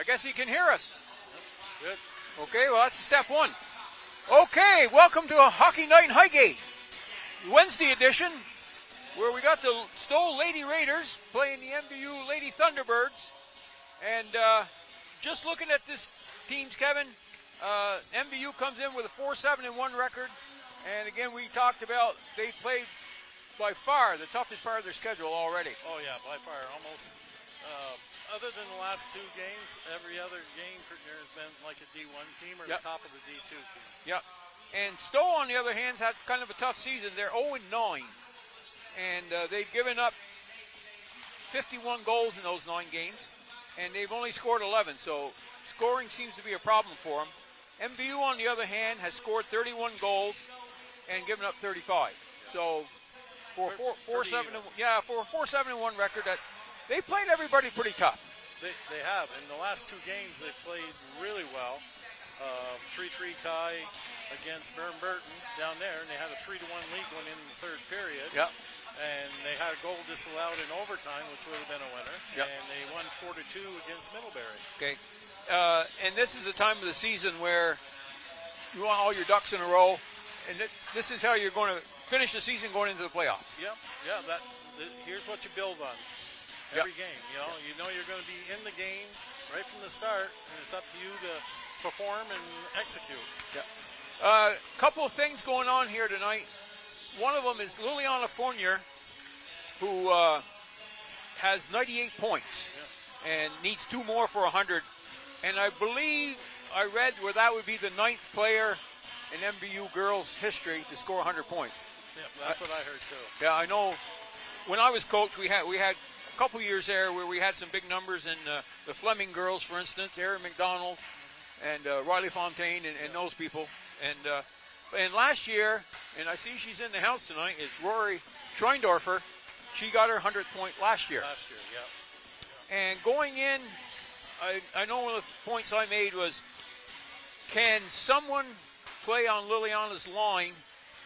guess he can hear us. Good. Okay, well, that's step one. Okay, welcome to a Hockey Night in Highgate, Wednesday edition, where we got the Stowe Lady Raiders playing the MVU Lady Thunderbirds. And just looking at this teams, Kevin, MVU comes in with a 4-7-1 record. And again, we talked about they played by far the toughest part of their schedule already. Oh, yeah, by far. Almost, other than the last two games, every other game has been like a D1 team or the top of the D2 team. Yep. And Stowe, on the other hand, had kind of a tough season. They're 0-9. And they've given up 51 goals in those 9 games. And they've only scored 11. So scoring seems to be a problem for them. MVU, on the other hand, has scored 31 goals and given up 35. So for a 4-7-1 record, they played everybody pretty tough. They have. In the last two games, they played really well. 3-3 tie against Burton down there, and they had a 3-1 lead going in the third period. Yep. And they had a goal disallowed in overtime, which would have been a winner. Yep. And they won 4-2 against Middlebury. Okay. And this is the time of the season where you want all your ducks in a row. And this is how you're going to finish the season going into the playoffs. Yep. Yeah. Here's what you build on every game. You know you're going to be in the game right from the start, and it's up to you to perform and execute. Yeah. Couple of things going on here tonight. One of them is Liliana Fournier, who has 98 points and needs 2 more for 100. And I believe I read where that would be the 9th player in MVU girls history to score 100 points. Yeah, that's what I heard too. Yeah, I know. When I was coach, we had a couple years there where we had some big numbers in the Fleming girls, for instance, Erin McDonald and Riley Fontaine and those people. And last year, and I see she's in the house tonight, is Rory Schreindorfer. She got her 100th point last year. Yeah. And going in, I know one of the points I made was, can someone play on Liliana's line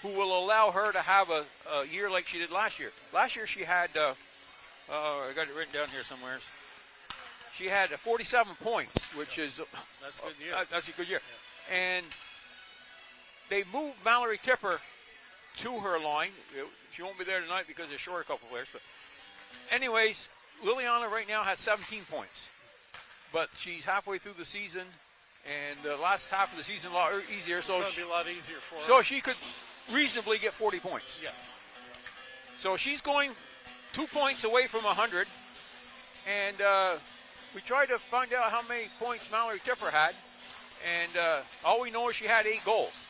who will allow her to have a year like she did last year? Last year she had, I got it written down here somewhere. She had 47 points, which is that's a good year. That's a good year. Yeah. And they moved Mallory Tipper to her line. She won't be there tonight because they're short a couple players. But anyways, Liliana right now has 17 points. But she's halfway through the season, and the last half of the season a lot easier. So it's going to be a lot easier for her. So she could reasonably get 40 points. Yes. So she's going 2 points away from 100. And we tried to find out how many points Mallory Tipper had. And all we know is she had 8 goals.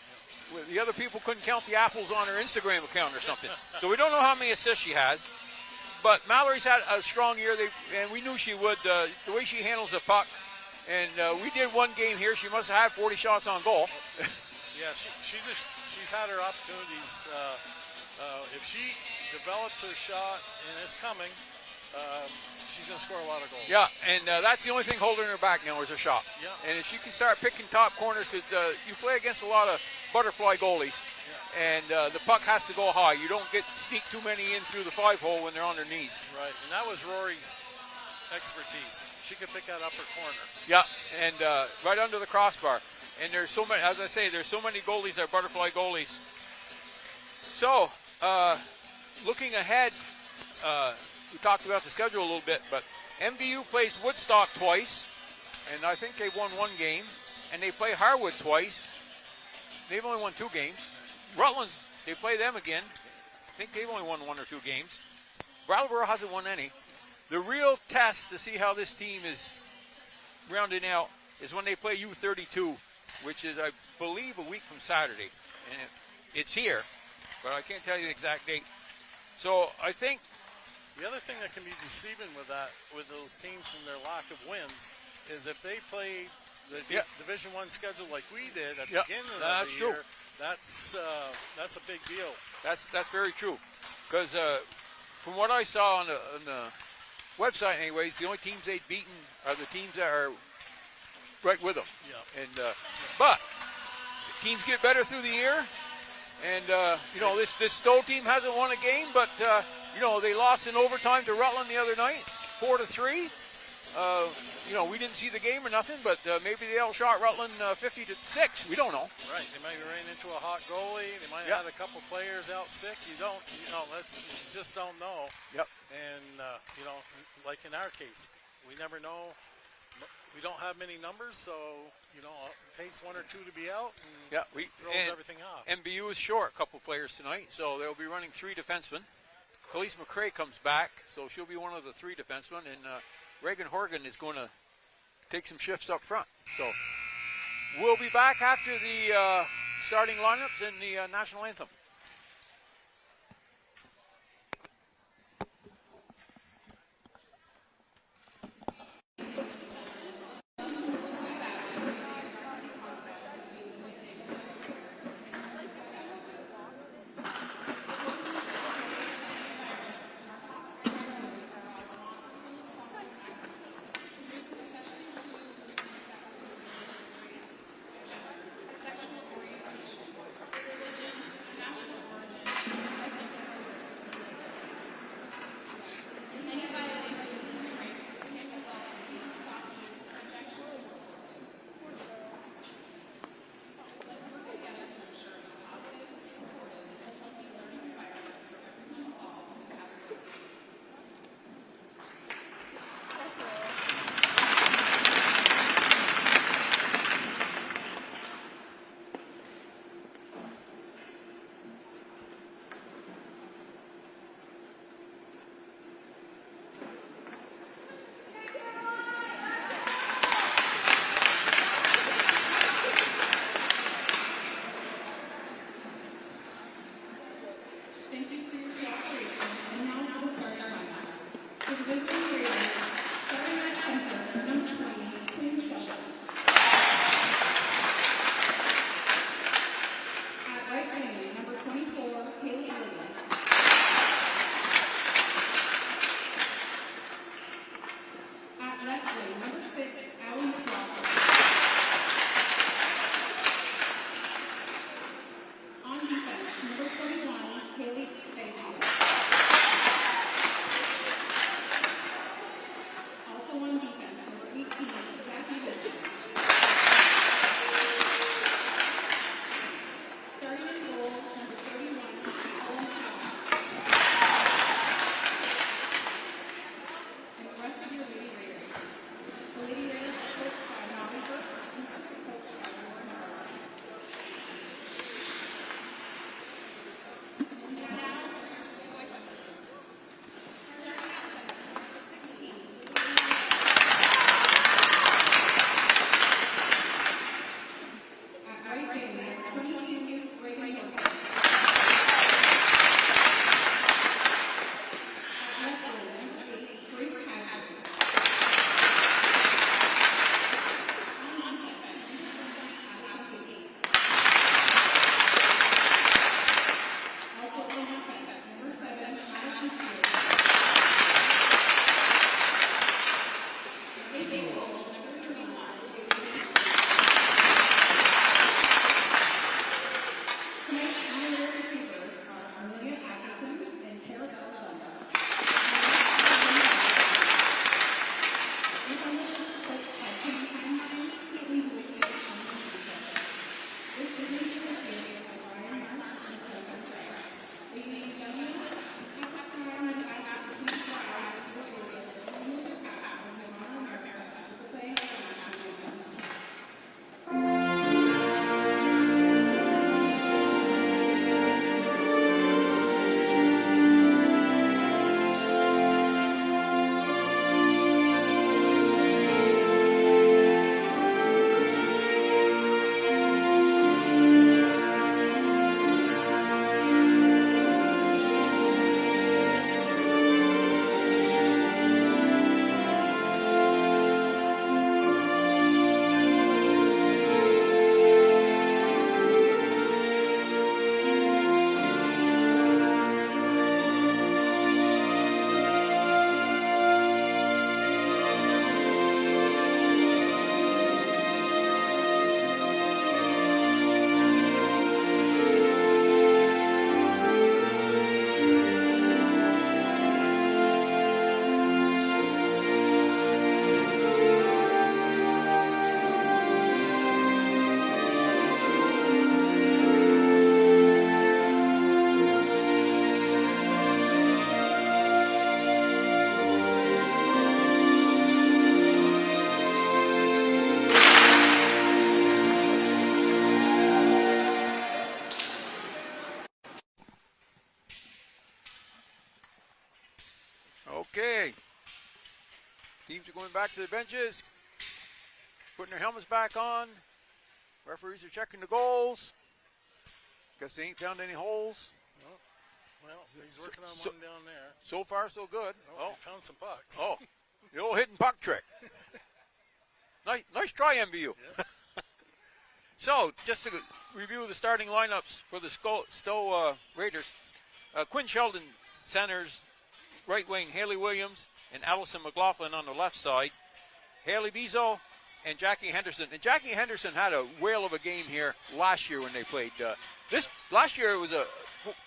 The other people couldn't count the apples on her Instagram account or something. So we don't know how many assists she has. But Mallory's had a strong year, and we knew she would. The way she handles the puck. And we did one game here. She must have had 40 shots on goal. Yeah, she's had her opportunities. If she develops her shot and it's coming, she's going to score a lot of goals. Yeah, and that's the only thing holding her back now is her shot. Yeah. And if she can start picking top corners, because you play against a lot of butterfly goalies, and the puck has to go high. You don't sneak too many in through the 5-hole when they're on their knees. Right, and that was Rory's expertise. She could pick that upper corner. Yeah, and right under the crossbar. And there's so many, as I say, there's so many goalies that are butterfly goalies. So, looking ahead, we talked about the schedule a little bit, but MVU plays Woodstock twice, and I think they've won 1 game. And they play Harwood twice. They've only won 2 games. Rutland's, they play them again. I think they've only won 1 or 2 games. Brattleboro hasn't won any. The real test to see how this team is rounding out is when they play U32, which is, I believe, a week from Saturday. And it's here, but I can't tell you the exact date. So I think the other thing that can be deceiving with those teams and their lack of wins is if they play the Division I schedule like we did at the beginning of the year. That's a big deal. That's very true. Because from what I saw on the website, anyways, the only teams they've beaten are the teams that are right with them. Yeah. And but teams get better through the year. And this Stowe team hasn't won a game, but they lost in overtime to Rutland the other night, 4-3. we didn't see the game or nothing, but maybe they outshot Rutland 50-6. We don't know. Right. They might have ran into a hot goalie. They might have had a couple players out sick. You just don't know. Yep. And, like in our case, we never know. We don't have many numbers, so, it takes one or two to be out and throws everything off. MVU is short a couple players tonight, so they'll be running 3 defensemen. Khalees McCrae comes back, so she'll be one of the 3 defensemen, and Reagan Horgan is going to take some shifts up front. So we'll be back after the starting lineups and the national anthem. Okay. Teams are going back to the benches, putting their helmets back on. Referees are checking the goals. Guess they ain't found any holes. Well, he's working on one down there. So far, so good. Oh, he found some pucks. Oh, the old hidden puck trick. Nice try, MVU. Yeah. So, just to review the starting lineups for the Stowe Raiders. Quinn Sheldon centers, right wing Haley Williams and Allison McLaughlin on the left side. Haley Bezo and Jackie Henderson. And Jackie Henderson had a whale of a game here last year when they played. Last year it was a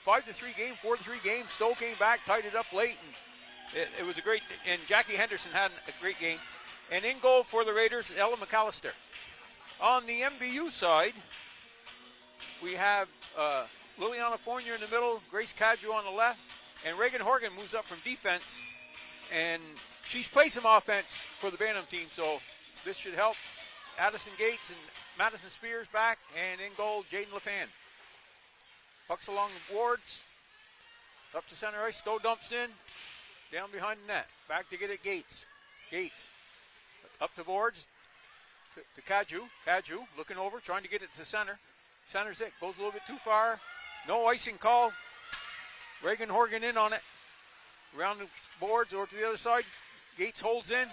5-3 game, 4-3 game. Stowe came back, tied it up late, and it was a great. And Jackie Henderson had a great game. And in goal for the Raiders, Ella McAllister. On the MVU side, we have Liliana Fournier in the middle, Grace Cadju on the left, and Reagan Horgan moves up from defense, and she's played some offense for the Bantam team, so this should help. Addison Gates and Madison Spears back, and in goal, Jaden LePan. Pucks along the boards, up to center ice, Stowe dumps in, down behind the net, back to get it Gates. Gates, up to boards, to Cadju. Cadju looking over, trying to get it to center. Centers it, goes a little bit too far. No icing call. Reagan Horgan in on it. Around the boards over to the other side. Gates holds in.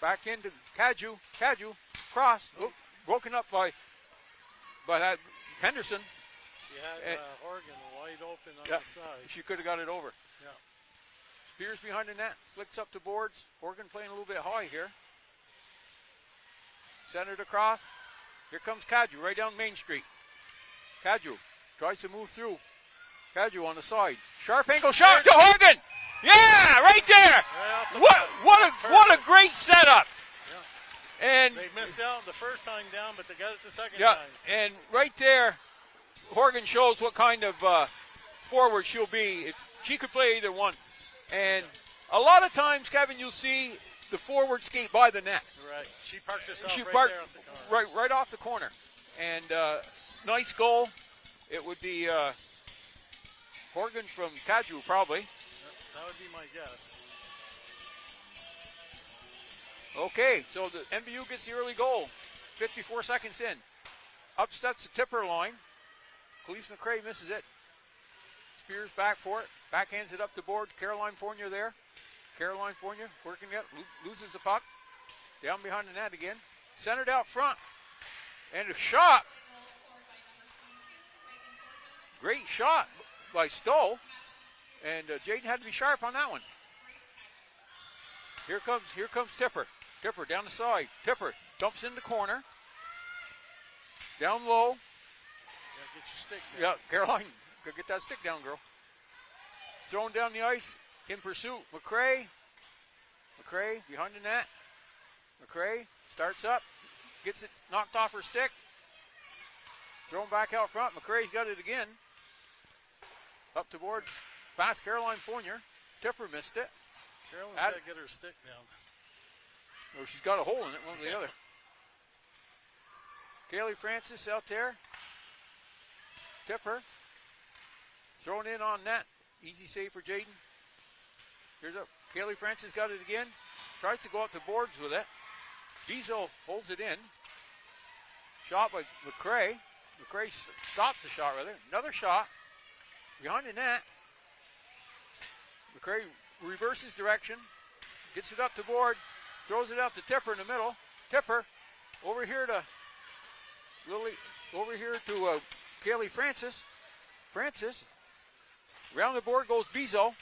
Back into Cadju. Cadju, cross. Oh, broken up by Henderson. She had Horgan wide open on the side. She could have got it over. Yeah. Spears behind the net. Flicks up to boards. Horgan playing a little bit high here. Centered across. Here comes Cadju right down Main Street. Cadju tries to move through. Cadju on the side. Sharp angle shot to Horgan. Yeah, right there. What a great setup. Yeah. And they missed out the first time down, but they got it the second time. And right there, Horgan shows what kind of forward she'll be. She could play either one. And a lot of times, Kevin, you'll see the forward skate by the net. Right. She parked herself there off the corner. Right off the corner. And nice goal. It would be Horgan from Cadju, probably. That would be my guess. Okay, so the MVU gets the early goal. 54 seconds in. Up steps the tipper line. Khalees McCrae misses it. Spears back for it. Backhands it up the board. Caroline Fournier there. Caroline Fournier working it. Loses the puck. Down behind the net again. Centered out front. And a shot. Great shot by Stowe. And Jaden had to be sharp on that one. Here comes Tipper. Tipper down the side. Tipper dumps in the corner. Down low. Yeah, get your stick down. Yeah, Caroline, go get that stick down, girl. Thrown down the ice. In pursuit. McCrae behind the net. McCrae starts up. Gets it knocked off her stick. Thrown back out front. McCrae's got it again. Up to board. Past Caroline Fournier. Tipper missed it. Caroline's got to get her stick down. Oh, she's got a hole in it, one or the other. Kaylee Francis out there. Tipper. Thrown in on net. Easy save for Jaden. Here's up. Kaylee Francis got it again. Tries to go up to boards with it. Bezo holds it in. Shot by McCrae. McCrae stops the shot, rather. Another shot. Behind the net. McCrae reverses direction. Gets it up to board. Throws it out to Tipper in the middle. Tipper over here to Lily. Over here to Kaylee Francis. Francis. Around the board goes Bezo.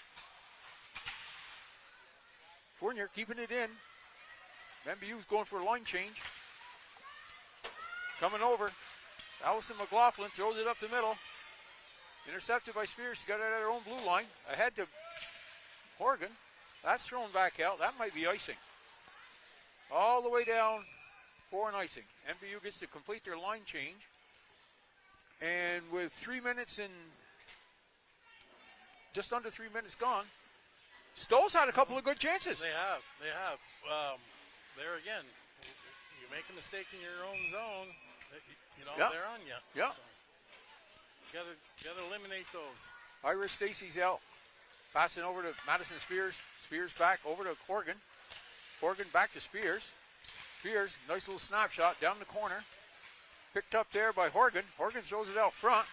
Fournier keeping it in. MVU's going for a line change. Coming over. Allison McLaughlin throws it up the middle. Intercepted by Spears. She's got it at her own blue line. Ahead to Horgan. That's thrown back out. That might be icing. All the way down for an icing. MVU gets to complete their line change. And with 3 minutes and just under 3 minutes gone, Stowe's had a couple of good chances. They have. There again, you make a mistake in your own zone, they're on you. Yeah. So you got to eliminate those. Ira Stacy's out. Passing over to Madison Spears. Spears back over to Horgan. Horgan back to Spears. Spears, nice little snapshot down the corner. Picked up there by Horgan. Horgan throws it out front.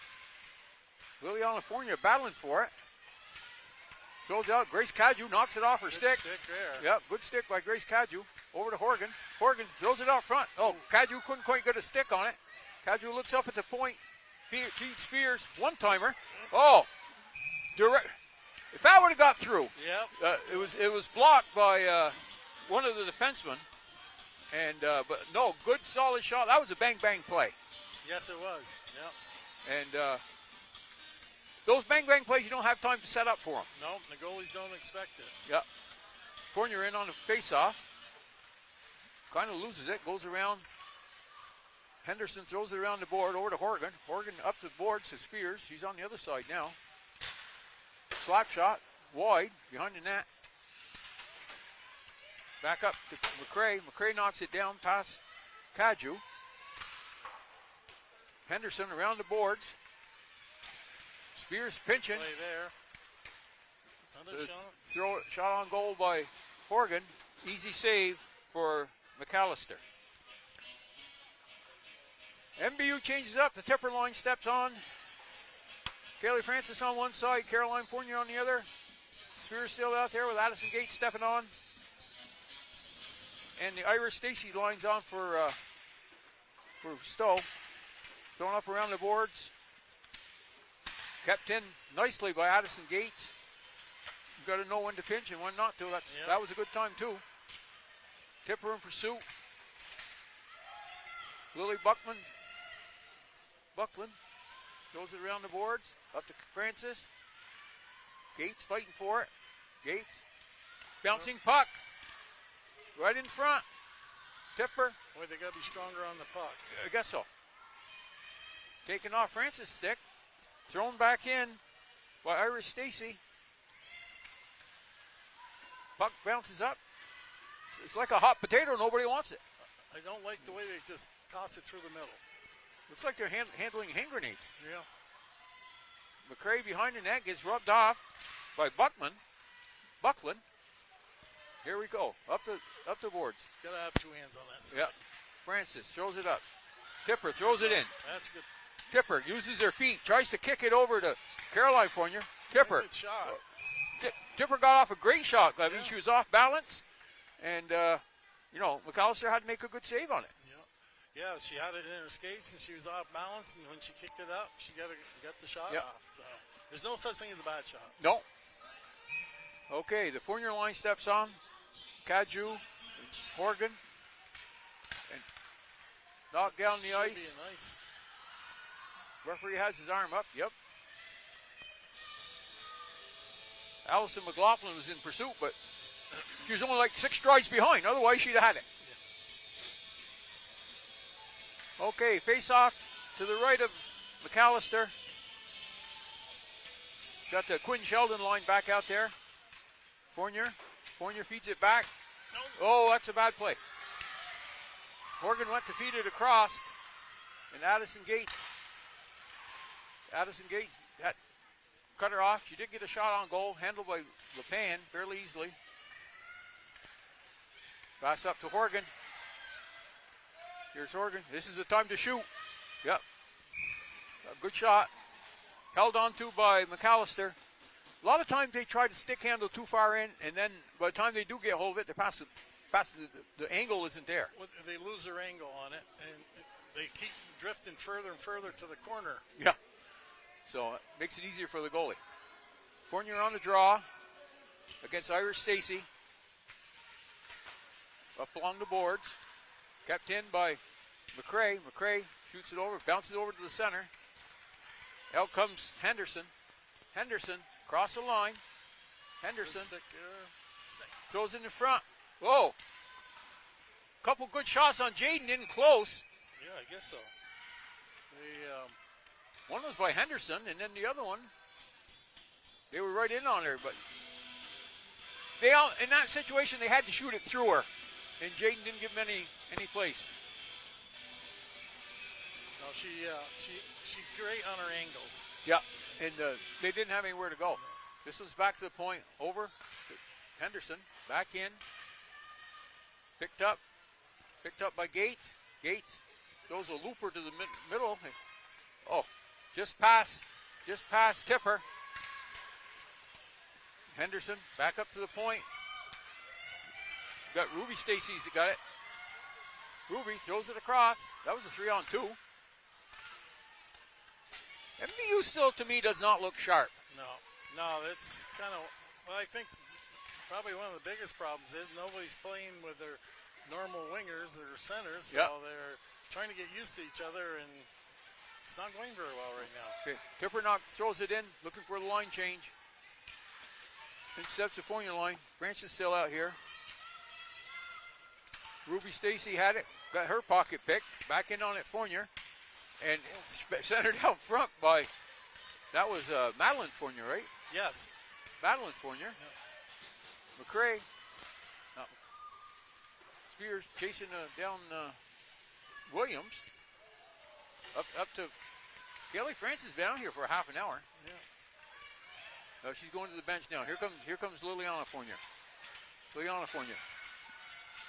Liliana Fournier battling for it. Throws it out. Grace Cadu knocks it off her stick. There. Yep, good stick by Grace Cadu. Over to Horgan. Horgan throws it out front. Oh, Cadu couldn't quite get a stick on it. Cadu looks up at the point. Feeds Spears. One-timer. Oh, if that would have got through. Yep. It was blocked by one of the defensemen. And but no, good solid shot. That was a bang-bang play. Yes, it was. Yep. And those bang-bang plays, you don't have time to set up for them. No, the goalies don't expect it. Yep. Fournier in on the face-off. Kind of loses it. Goes around. Henderson throws it around the board over to Horgan. Horgan up the boards to Spears. She's on the other side now. Slap shot. Wide. Behind the net. Back up to McCray. McCray knocks it down past Cadu. Henderson around the boards. Spears pinching. Play there. Another shot. Shot on goal by Horgan. Easy save for McAllister. MVU changes up. The Tipper line steps on. Kaylee Francis on one side. Caroline Fournier on the other. Spears still out there with Addison Gates stepping on. And the Irish Stacy lines on for Stowe. Thrown up around the boards. Kept in nicely by Addison Gates. You've got to know when to pinch and when not to. That was a good time, too. Tipper in pursuit. Lily Buckland throws it around the boards. Up to Francis. Gates fighting for it. Gates. Bouncing puck. Right in front. Tipper. Boy, they got to be stronger on the puck. I guess so. Taken off Francis' stick. Thrown back in by Irish Stacy. Puck bounces up. It's like a hot potato. Nobody wants it. I don't like the way they just toss it through the middle. Looks like they're handling hand grenades. Yeah. McCray behind the net gets rubbed off by Buckland. Here we go. Up the boards. Gotta have two hands on that side. Yeah. Francis throws it up. Tipper throws it in. That's good. Tipper uses her feet, tries to kick it over to Caroline Fournier. Tipper. Good shot. Tipper got off a great shot. I mean, she was off balance, and McAllister had to make a good save on it. Yeah, she had it in her skates, and she was off balance, and when she kicked it up, she got the shot off. So there's no such thing as a bad shot. No. Okay, the Fournier line steps on. Cadu, Horgan, and knocked down the ice. Be a nice. Referee has his arm up. Yep. Allison McLaughlin was in pursuit, but she was only like 6 strides behind. Otherwise, she'd have had it. Yeah. Okay, face off to the right of McAllister. Got the Quinn Sheldon line back out there. Fournier feeds it back. Oh, that's a bad play. Horgan went to feed it across, and Addison Gates had cut her off. She did get a shot on goal, handled by LePan fairly easily. Pass up to Horgan. Here's Horgan. This is the time to shoot. Yep. A good shot. Held on to by McAllister. A lot of times they try to stick handle too far in, and then by the time they do get hold of it, they pass the angle isn't there. Well, they lose their angle on it, and they keep drifting further and further to the corner. Yeah. So it makes it easier for the goalie. Fournier on the draw against Irish Stacy. Up along the boards. Kept in by McCray. McCray shoots it over, bounces over to the center. Out comes Henderson. Henderson across the line. Henderson throws it in front. Whoa. Couple good shots on Jaden, in close. Yeah, I guess so. One was by Henderson, and then the other one, they were right in on her. But in that situation, they had to shoot it through her, and Jaden didn't give them any place. No, she's great on her angles. Yeah, and they didn't have anywhere to go. This one's back to the point. Over to Henderson. Back in. Picked up by Gates. Gates throws a looper to the middle. Oh, just past Tipper. Henderson back up to the point. Got Ruby Stacy's that got it. Ruby throws it across. That was a 3-on-2. MVU still, to me, does not look sharp. No, it's kind of, well, I think probably one of the biggest problems is nobody's playing with their normal wingers or centers, so they're trying to get used to each other, and it's not going very well right now. Okay, Tippernock throws it in, looking for the line change. Intercepts the Fournier line. Francis still out here. Ruby Stacy had it, got her pocket pick, back in on it, Fournier, and centered out front by, that was Madeline Fournier, right? Yes. Madeline Fournier. Yeah. McCray. Spears chasing down Williams. Up to Kelly Francis down here for a half an hour. Yeah. She's going to the bench now. Here comes Liliana Fournier. Liliana Fournier.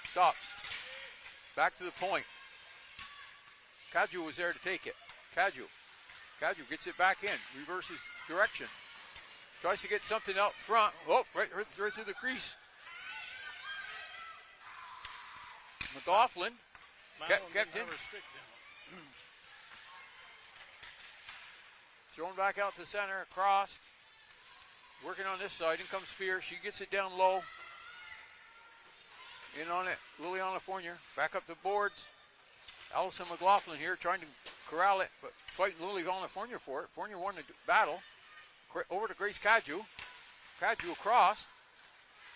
Stops. Back to the point. Kaju was there to take it. Kaju gets it back in. Reverses direction. Tries to get something out front. Oh, right through the crease. McLaughlin kept in. Thrown back out to center, across. Working on this side. In comes Spears. She gets it down low. In on it, Liliana Fournier. Back up the boards. Allison McLaughlin here trying to corral it, but fighting Liliana Fournier for it. Fournier won the battle. Over to Grace Kaju. Kaju across.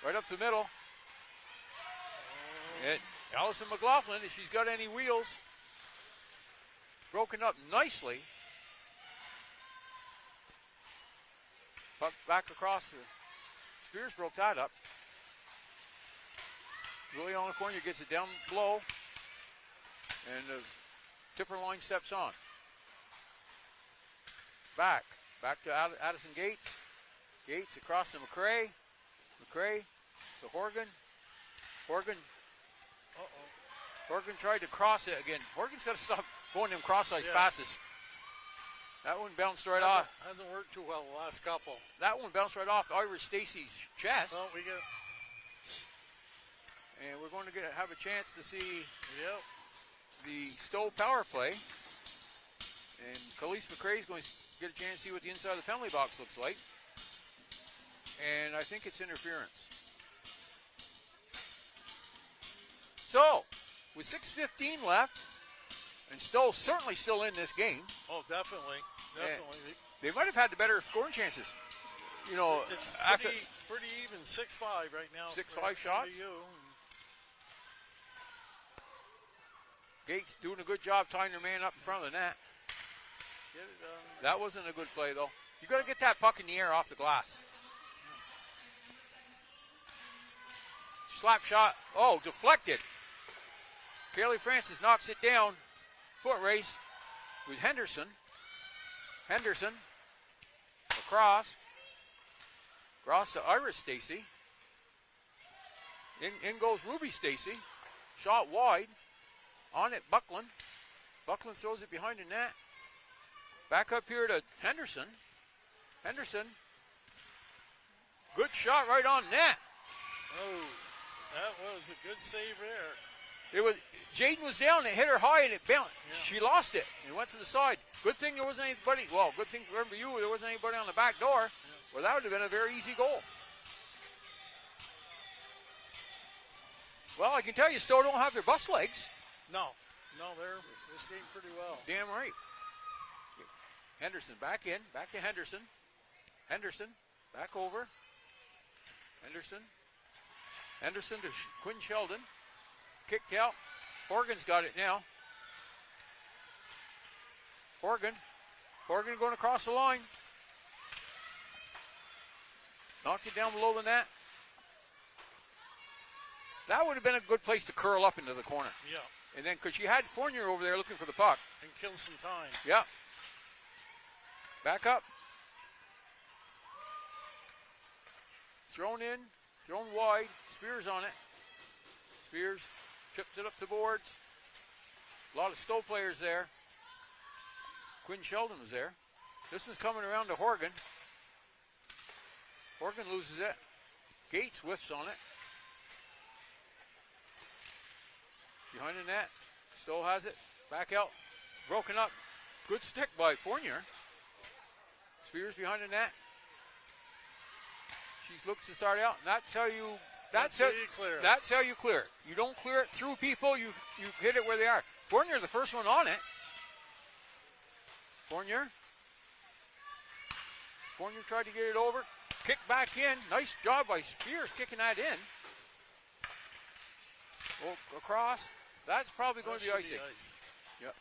Right up the middle. And Allison McLaughlin, if she's got any wheels, broken up nicely. Puck back across. Spears broke that up. Liliana Fournier gets it down below. And the Tipper line steps on. Back to Addison Gates. Gates across to McCray. McCray to Horgan. Horgan tried to cross it again. Horgan's got to stop going them cross-ice passes. That one bounced right off. Hasn't worked too well the last couple. That one bounced right off Irish Stacy's chest. Well, and we're going to have a chance to see the Stowe power play. And Khalees McCray is going to get a chance to see what the inside of the penalty box looks like. And I think it's interference. So, with 6:15 left, and Stowe certainly still in this game. Oh, definitely. They might have had the better scoring chances. You know, it's pretty even, 6-5 right now. 6-5 shots. MVU. Gates doing a good job tying their man up in front of the net. Get it done. That wasn't a good play, though. You got to get that puck in the air off the glass. Slap shot. Oh, deflected. Kaylee Francis knocks it down. Foot race with Henderson. Henderson across. Across to Iris Stacy. In goes Ruby Stacy. Shot wide. On it, Buckland. Buckland throws it behind the net. Back up here to Henderson. Henderson. Good shot right on net. Oh, that was a good save there. Jaden was down, it hit her high and it bounced. Yeah. She lost it and went to the side. Good thing there wasn't anybody, good thing for MVU there wasn't anybody on the back door. Well, that would have been a very easy goal. Well, I can tell you, Stowe don't have their bus legs. No, they're skating pretty well. Damn right. Henderson back in, back to Henderson. Henderson, back over. Henderson to Quinn Sheldon. Kicked out. Horgan's got it now. Horgan going across the line. Knocks it down below the net. That would have been a good place to curl up into the corner. Yeah. And then, because you had Fournier over there looking for the puck. And kill some time. Yeah. Back up. thrown in, thrown wide. Spears on it. Spears chips it up the boards. A lot of Stowe players there. Quinn Sheldon was there. This one's coming around to Horgan. Horgan loses it. Gates whiffs on it. Behind the net. Stowe has it. Back out. Broken up. Good stick by Fournier. Spears behind the net. She looks to start out. And that's how you clear it. That's how you clear it. You don't clear it through people. You hit it where they are. Fournier, the first one on it. Fournier tried to get it over. Kick back in. Nice job by Spears kicking that in. Across. That's probably going to be icing. Yep.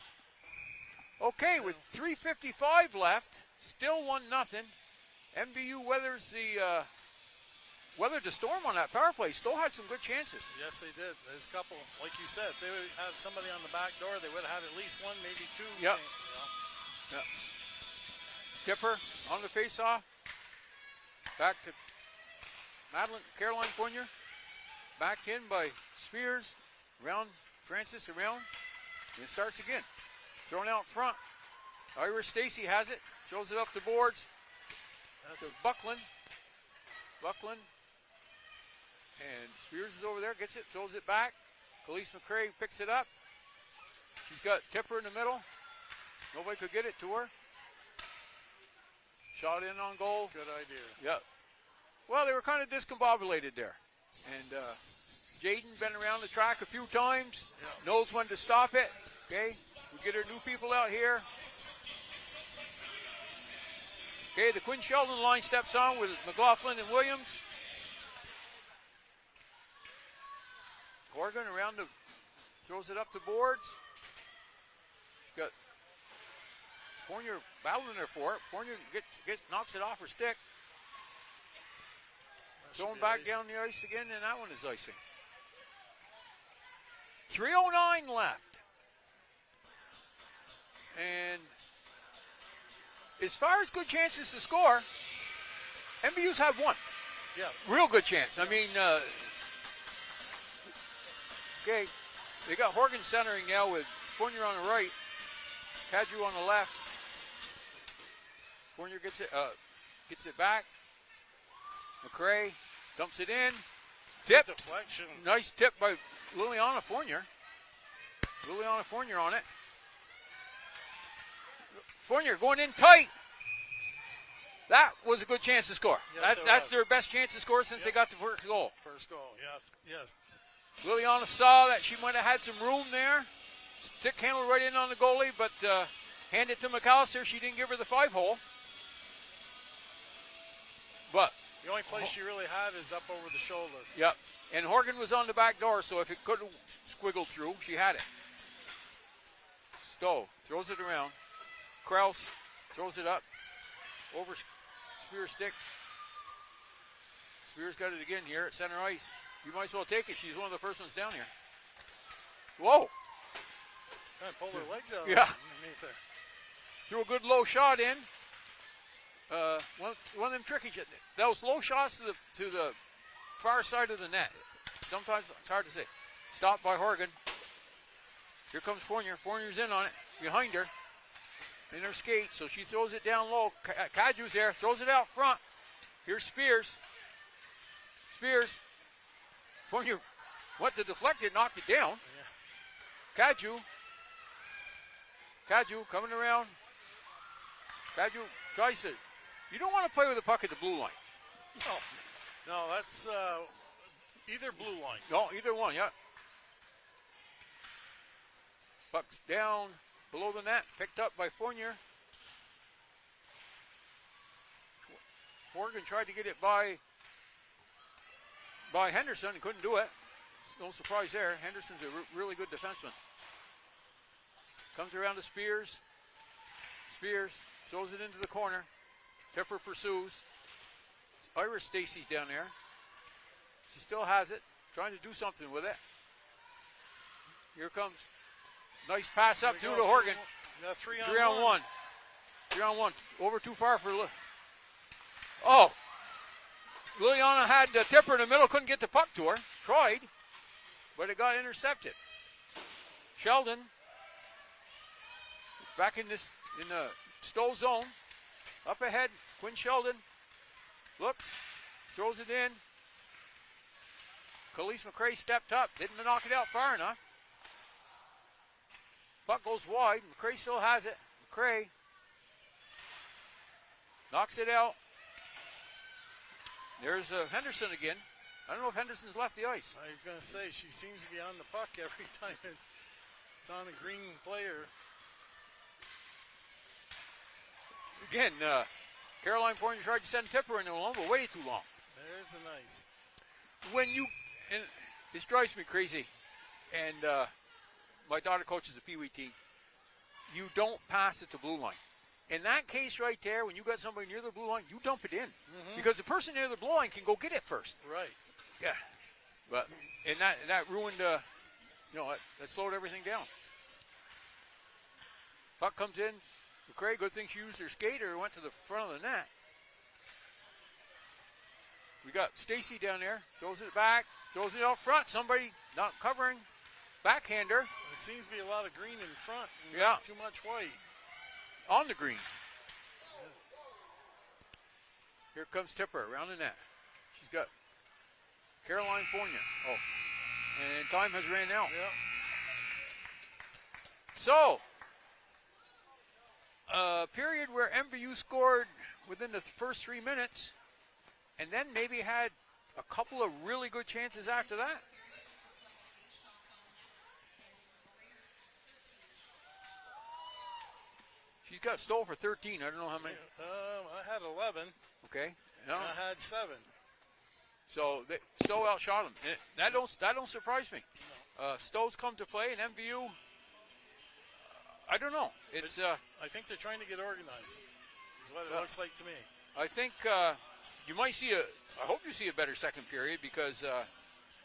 Okay, with 3:55 left, still 1-0. MVU weathers weathered the storm on that power play. Stowe had some good chances. Yes, they did. There's a couple, like you said, if they would have had somebody on the back door, they would have had at least one, maybe two. Yep. Yep. Tipper on the face-off. Back to Caroline Fournier. Backed in by Spears. Around Francis around. And it starts again. Thrown out front. Ira Stacy has it. Throws it up the boards. To Buckland. And Spears is over there. Gets it. Throws it back. Khalees McCrae picks it up. She's got Tipper in the middle. Nobody could get it to her. Shot in on goal. Good idea. Yep. Well, they were kind of discombobulated there. And Jaden been around the track a few times. Yep. Knows when to stop it. Okay. We get our new people out here. Okay, the Quinn Sheldon line steps on with McLaughlin and Williams. Horgan around throws it up the boards. She's got Fournier battling there for it. Fournier knocks it off her stick. Thrown back down the ice again, and that one is icing. 3:09 left. And as far as good chances to score, MVU's had one. Yeah. Real good chance. I mean, okay, they got Horgan centering now with Fournier on the right, Cadrew on the left. Fournier gets it back. McCrae dumps it in. Tip. Deflection. Nice tip by Liliana Fournier. Liliana Fournier on it. Fournier going in tight. That was a good chance to score. Yes, that's their best chance to score since they got the first goal. First goal, yes. Liliana saw that she might have had some room there. Stick handled right in on the goalie, but handed to McAllister. She didn't give her the 5-hole. But the only place she really had is up over the shoulder. Yep. And Horgan was on the back door, so if it could have squiggled through, she had it. Stowe throws it around. Kraus throws it up. Over Spears' stick. Spears got it again here at center ice. You might as well take it. She's one of the first ones down here. Whoa. Kind of pulled her legs out. Yeah. Underneath there. Threw a good low shot in. One of them tricky. Those low shots to the far side of the net. Sometimes it's hard to say. Stopped by Horgan. Here comes Fournier. Fournier's in on it. Behind her. In her skate. So she throws it down low. Cadrew's there. Throws it out front. Here's Spears. Fournier went to deflect it. Knocked it down. Yeah. Cadrew coming around. Cadrew tries to. You don't want to play with the puck at the blue line. No, that's either blue line. No, either one, yeah. Puck's down below the net, picked up by Fournier. Horgan tried to get it by Henderson and couldn't do it. No surprise there. Henderson's a really good defenseman. Comes around to Spears. Spears throws it into the corner. Tipper pursues. Ira Stacy's down there. She still has it. Trying to do something with it. Here comes. Nice pass up through to Horgan. 3 on 1. 3 on 1. Over too far for. Oh. Liliana had Tipper in the middle, couldn't get the puck to her. Tried, but it got intercepted. Sheldon back in the Stowe zone. Up ahead, Quinn Sheldon looks, throws it in. Khalees McCrae stepped up, didn't knock it out far enough. Puck goes wide. McCrae still has it. McCrae knocks it out. There's Henderson again. I don't know if Henderson's left the ice. I was going to say, she seems to be on the puck every time it's on a green player. Again, Caroline Fournier tried to send Tipper in there alone, but way too long. There's a nice. When you, and this drives me crazy, and my daughter coaches the Pee Wee team, you don't pass it to blue line. In that case right there, when you got somebody near the blue line, you dump it in. Mm-hmm. Because the person near the blue line can go get it first. Right. Yeah. But, and that ruined, that slowed everything down. Puck comes in. McCrae, good thing she used her skater, went to the front of the net. We got Stacy down there, throws it back, throws it out front. Somebody not covering. Backhander. It seems to be a lot of green in front and not too much white. On the green. Here comes Tipper around the net. She's got Caroline Fournier. Oh, and time has ran out. Yep. So, a period where MVU scored within the first 3 minutes, and then maybe had a couple of really good chances after that. She's got Stowe for 13. I don't know how many. I had 11. Okay. No. I had 7. So Stowe outshot them. That don't surprise me. No. Stowe's come to play, and MVU. I don't know. It's. I think they're trying to get organized. Is what it looks like to me. I think you might see I hope you see a better second period because.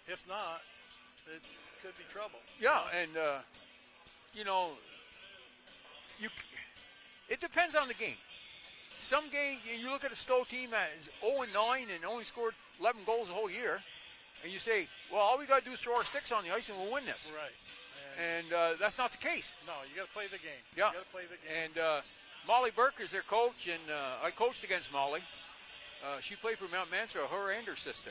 If not, it could be trouble. Yeah, and it depends on the game. Some game, you look at a Stowe team that is 0-9 and only scored 11 goals the whole year, and you say, well, all we got to do is throw our sticks on the ice and we'll win this. Right. And that's not the case. No, you got to play the game. Yeah. You got to play the game. And Molly Burke is their coach, and I coached against Molly. She played for Mount Mansfield, her and her sister.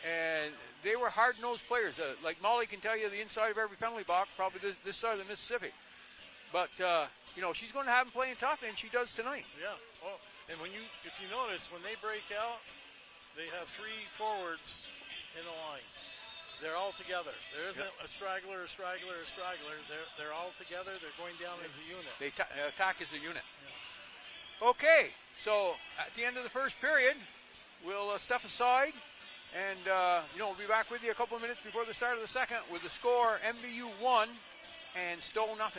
And they were hard-nosed players. Like Molly can tell you the inside of every penalty box, probably this side of the Mississippi. But, she's going to have them playing tough, and she does tonight. Yeah. Well, and if you notice, when they break out, they have 3 forwards in a line. They're all together. There isn't a straggler. They're all together. They're going down as a unit. They attack as a unit. Yeah. Okay, so at the end of the first period, we'll step aside, and we'll be back with you a couple of minutes before the start of the second with the score MVU 1 and Stowe 0.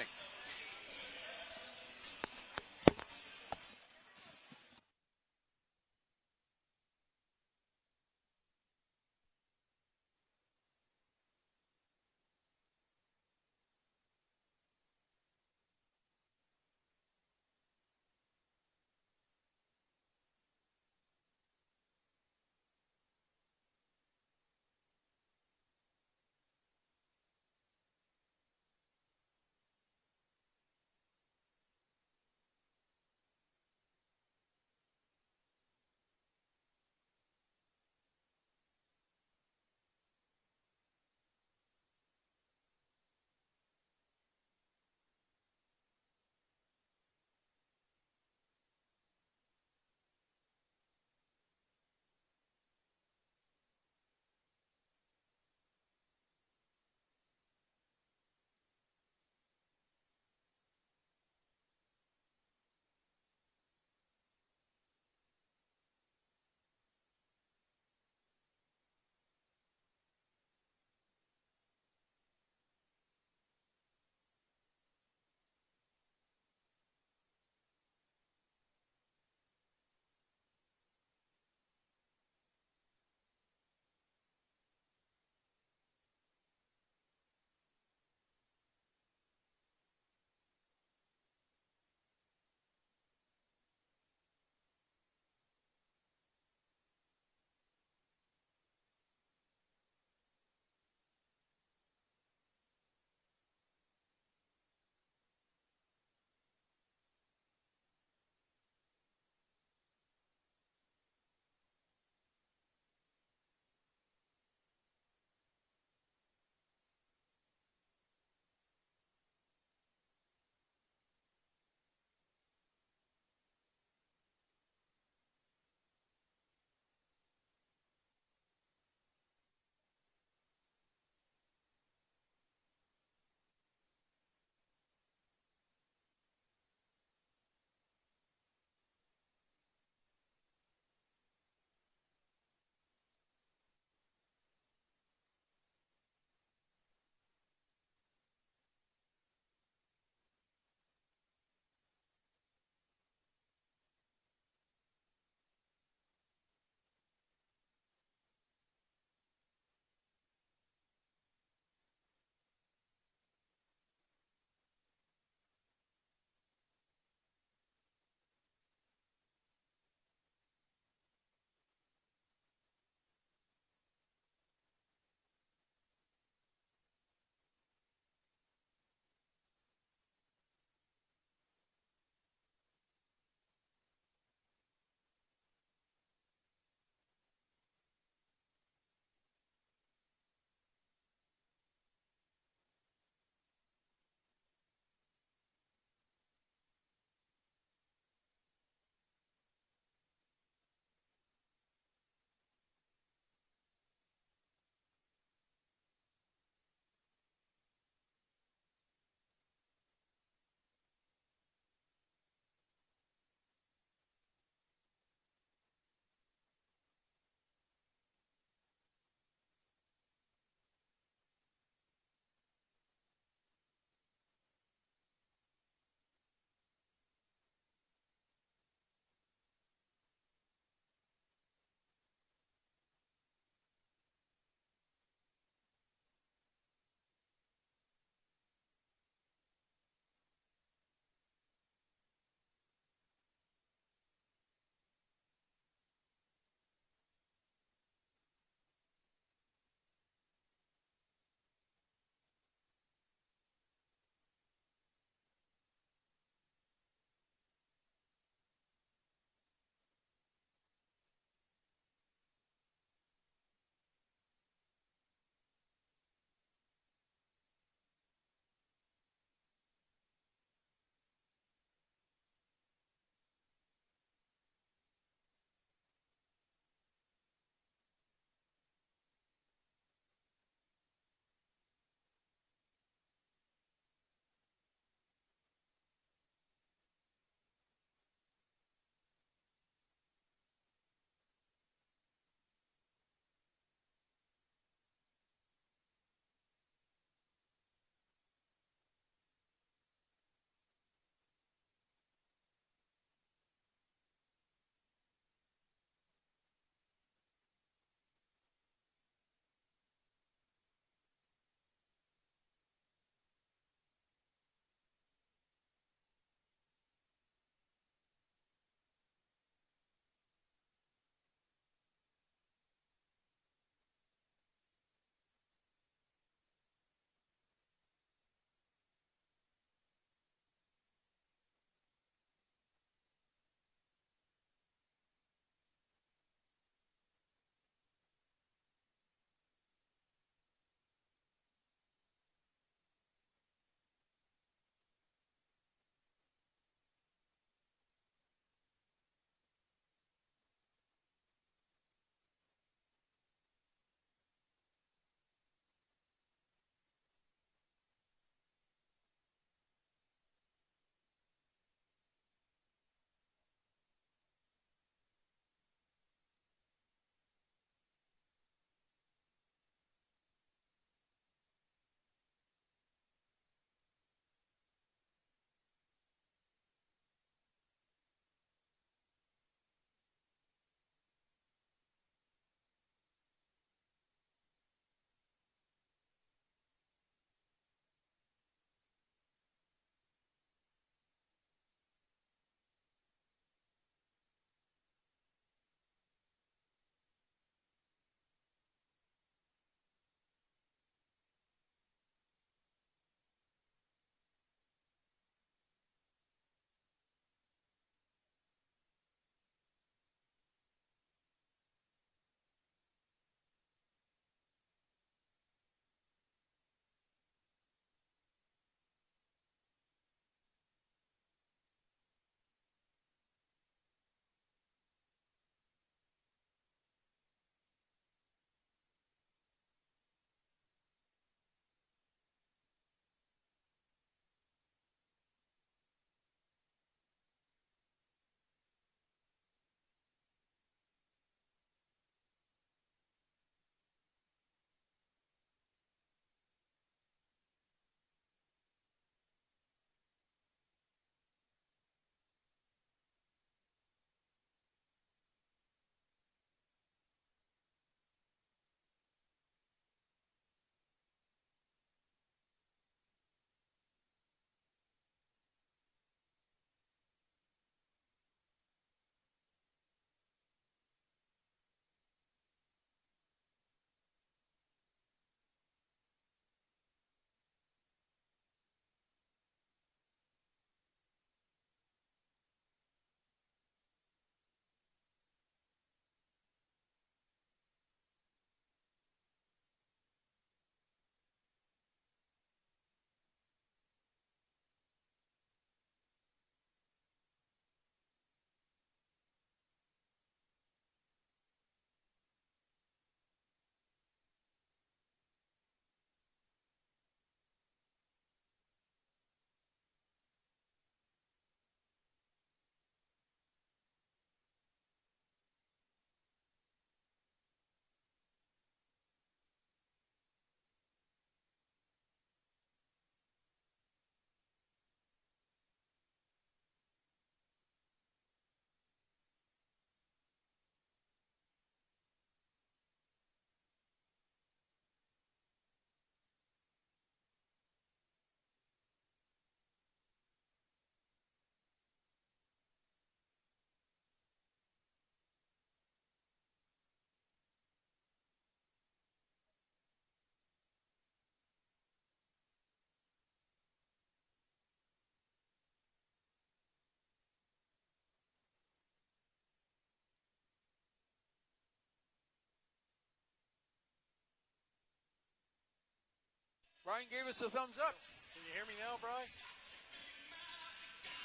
Brian gave us a thumbs up. Can you hear me now, Brian?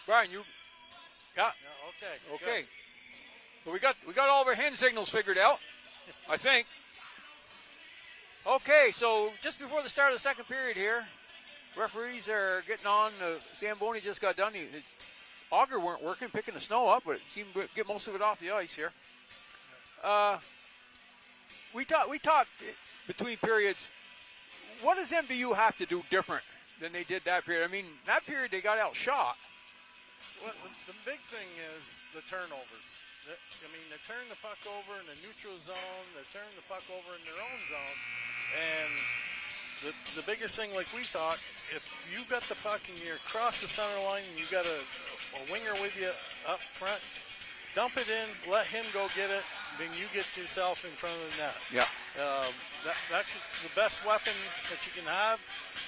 Brian, you. Yeah. Okay. So we got all of our hand signals figured out, I think. Okay, so just before the start of the second period here, referees are getting on. Zamboni just got done. The auger weren't working, picking the snow up, but it seemed to get most of it off the ice here. We talked between periods. What does MVU have to do different than they did that period? I mean, that period they got outshot. Well, the big thing is the turnovers. They turn the puck over in the neutral zone. They turn the puck over in their own zone. And the biggest thing, like we thought, if you got the puck and you're across the center line and you got a winger with you up front, dump it in, let him go get it, then you get yourself in front of the net. Yeah. That's the best weapon that you can have,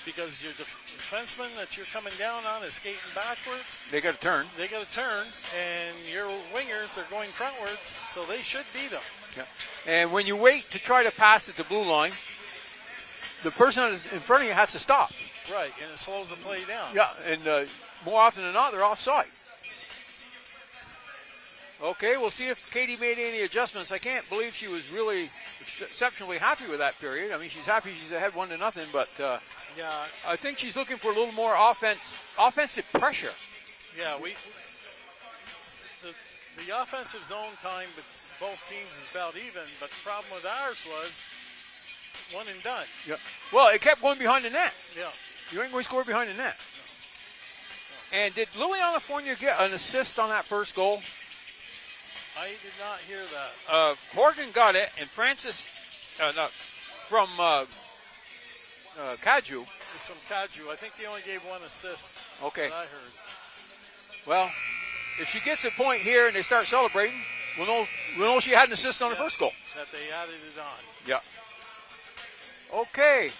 because your defenseman that you're coming down on is skating backwards. They got to turn. And your wingers are going frontwards, so they should beat them. Yeah. And when you wait to try to pass at the blue line, the person in front of you has to stop. Right, and it slows the play down. Yeah, and more often than not, they're offside. Okay, we'll see if Katie made any adjustments. I can't believe she was really exceptionally happy with that period. I mean, she's happy she's ahead 1-0, but yeah, I think she's looking for a little more offensive pressure. Yeah, the offensive zone time with both teams is about even, but the problem with ours was one and done. Yeah. Well, it kept going behind the net. Yeah. You ain't going to score behind the net. No. And did Liliana Fournier get an assist on that first goal? I did not hear that. Morgan got it, and Francis from Kaju. It's from Kaju. I think he only gave one assist. Okay. That I heard. Well, if she gets a point here and they start celebrating, we'll know she had an assist on the first goal. That they added it on. Yeah. Okay.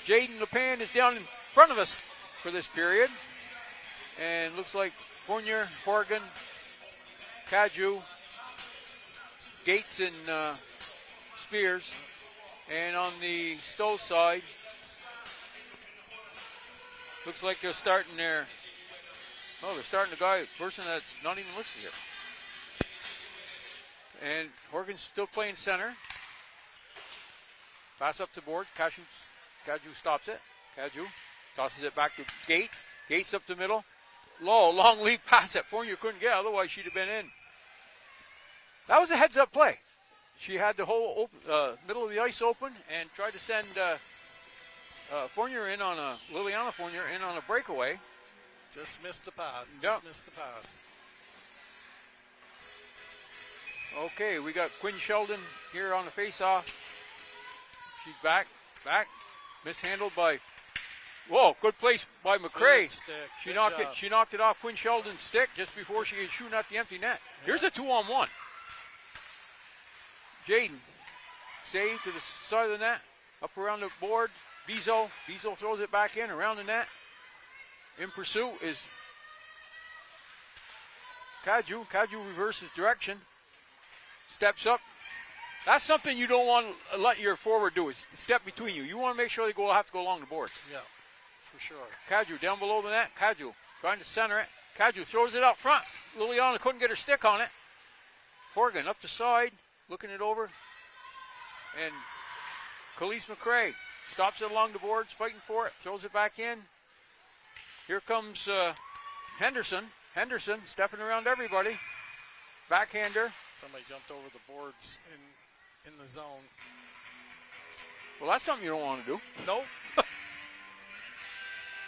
Jaden LePan is down in front of us for this period. And looks like Fournier, Horgan, Kaju, Gates, and Spears. And on the Stowe side, looks like they're starting they're starting the person that's not even listed here. And Horgan's still playing center. Pass up the board. Kaju stops it. Kaju tosses it back to Gates. Gates up the middle. Low, long lead pass that Fournier couldn't get, otherwise she'd have been in. That was a heads-up play. She had the whole middle of the ice open and tried to send Liliana Fournier in on a breakaway. Just missed the pass. Yep. Missed the pass. Okay, we got Quinn Sheldon here on the face-off. She's back. Mishandled by... Whoa, good place by McCrae. She knocked it off Quinn Sheldon's stick just before she was shooting at the empty net. Here's a 2-on-1. Jaden, save to the side of the net, up around the board. Bezo throws it back in, around the net. In pursuit is Kaju. Kaju reverses direction, steps up. That's something you don't want to let your forward do, is step between you. You want to make sure they have to go along the boards. Yeah, for sure. Kaju down below the net. Kaju trying to center it. Kaju throws it up front. Liliana couldn't get her stick on it. Horgan up the side, looking it over. And Khalees McCrae stops it along the boards, fighting for it, throws it back in. Here comes Henderson. Henderson stepping around everybody. Backhander. Somebody jumped over the boards in the zone. Well, that's something you don't want to do. Nope.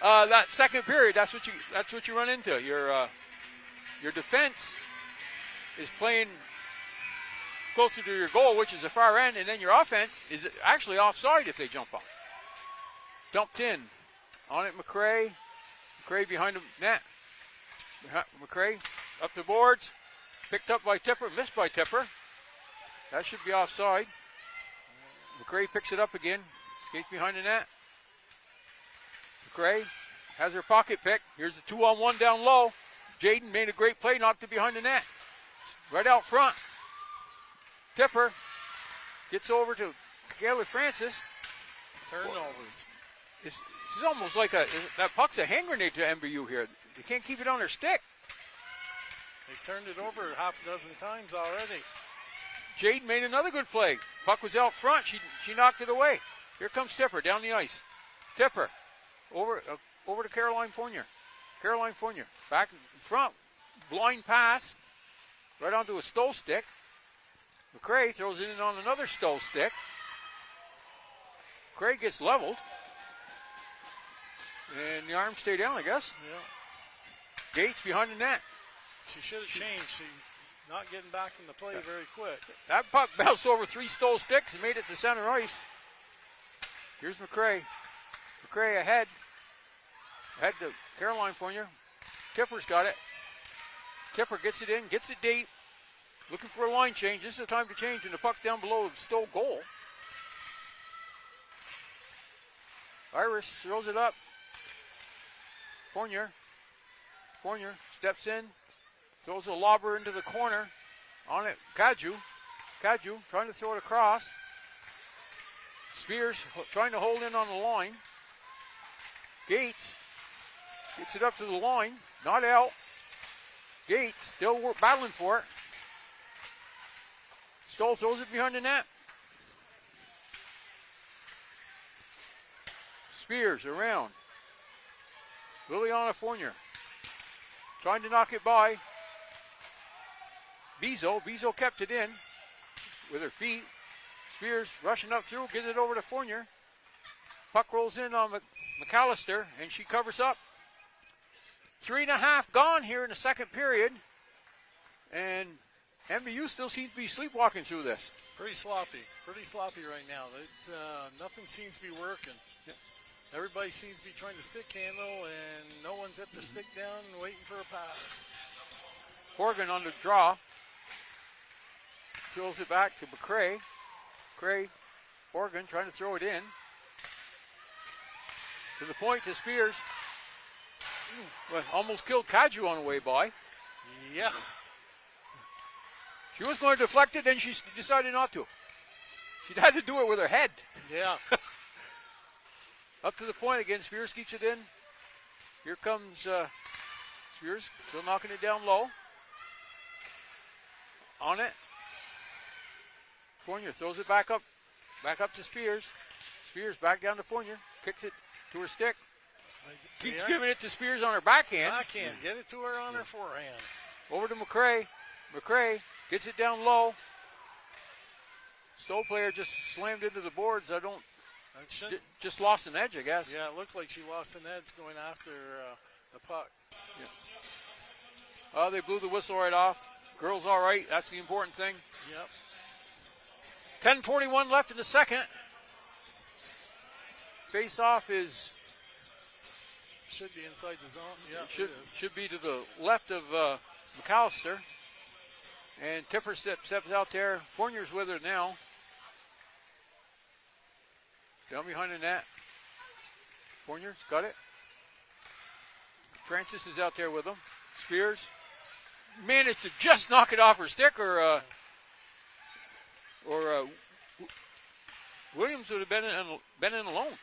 That second period, that's what you run into. Your defense is playing closer to your goal, which is the far end, and then your offense is actually offside if they jump off. Dumped in. On it, McCrae. McCrae behind the net. McCrae up the boards. Picked up by Tipper, missed by Tipper. That should be offside. McCrae picks it up again. Skates behind the net. McCrae has her pocket pick. Here's the 2-on-1 down low. Jaden made a great play, knocked it behind the net. Right out front. Tipper gets over to Kayla Francis. Turnovers. this is almost like that puck's a hand grenade to MVU here. They can't keep it on their stick. They turned it over half a dozen times already. Jade made another good play. Puck was out front. She knocked it away. Here comes Tipper down the ice. Tipper over to Caroline Fournier. Caroline Fournier back in front. Blind pass right onto a Stowe stick. McCray throws it in on another Stowe stick. McCray gets leveled. And the arms stay down, I guess. Yeah. Gates behind the net. She should have changed. She's not getting back in the play very quick. That puck bounced over 3 Stowe sticks and made it to center ice. Here's McCray. McCray ahead. Ahead to Caroline Fournier. Tipper's got it. Tipper gets it in, gets it deep. Looking for a line change. This is the time to change when the puck's down below the Stowe goal. Iris throws it up. Fournier steps in. Throws a lobber into the corner. On it, Kaju trying to throw it across. Spears trying to hold in on the line. Gates gets it up to the line. Not out. Gates still battling for it. Stowe throws it behind the net. Spears around. Liliana Fournier trying to knock it by. Bezo kept it in with her feet. Spears rushing up through, gives it over to Fournier. Puck rolls in on McAllister, and she covers up. 3.5 gone here in the second period. And MVU still seems to be sleepwalking through this. Pretty sloppy right now. Nothing seems to be working. Yeah. Everybody seems to be trying to stick handle, and no one's at the stick down and waiting for a pass. Horgan on the draw. Throws it back to McCray. Horgan trying to throw it in. To the point to Spears. Well, almost killed Kaju on the way by. Yeah. She was going to deflect it, then she decided not to. She had to do it with her head. Yeah. Up to the point again. Spears keeps it in. Here comes Spears, still knocking it down low. On it. Fournier throws it back up to Spears. Spears back down to Fournier. Kicks it to her stick. Keeps giving it to Spears on her backhand. Get it to her on her forehand. Over to McCray. McCray gets it down low. Stowe player just slammed into the boards. Just lost an edge, I guess. Yeah, it looked like she lost an edge going after the puck. Yeah. They blew the whistle right off. Girls all right. That's the important thing. Yep. 10:41 left in the second. Face-off should be inside the zone. Yeah, should be to the left of McAllister. And Tipper steps out there. Fournier's with her now. Down behind the net. Fournier's got it. Francis is out there with him. Spears managed to just knock it off her stick, or Williams would have been in alone.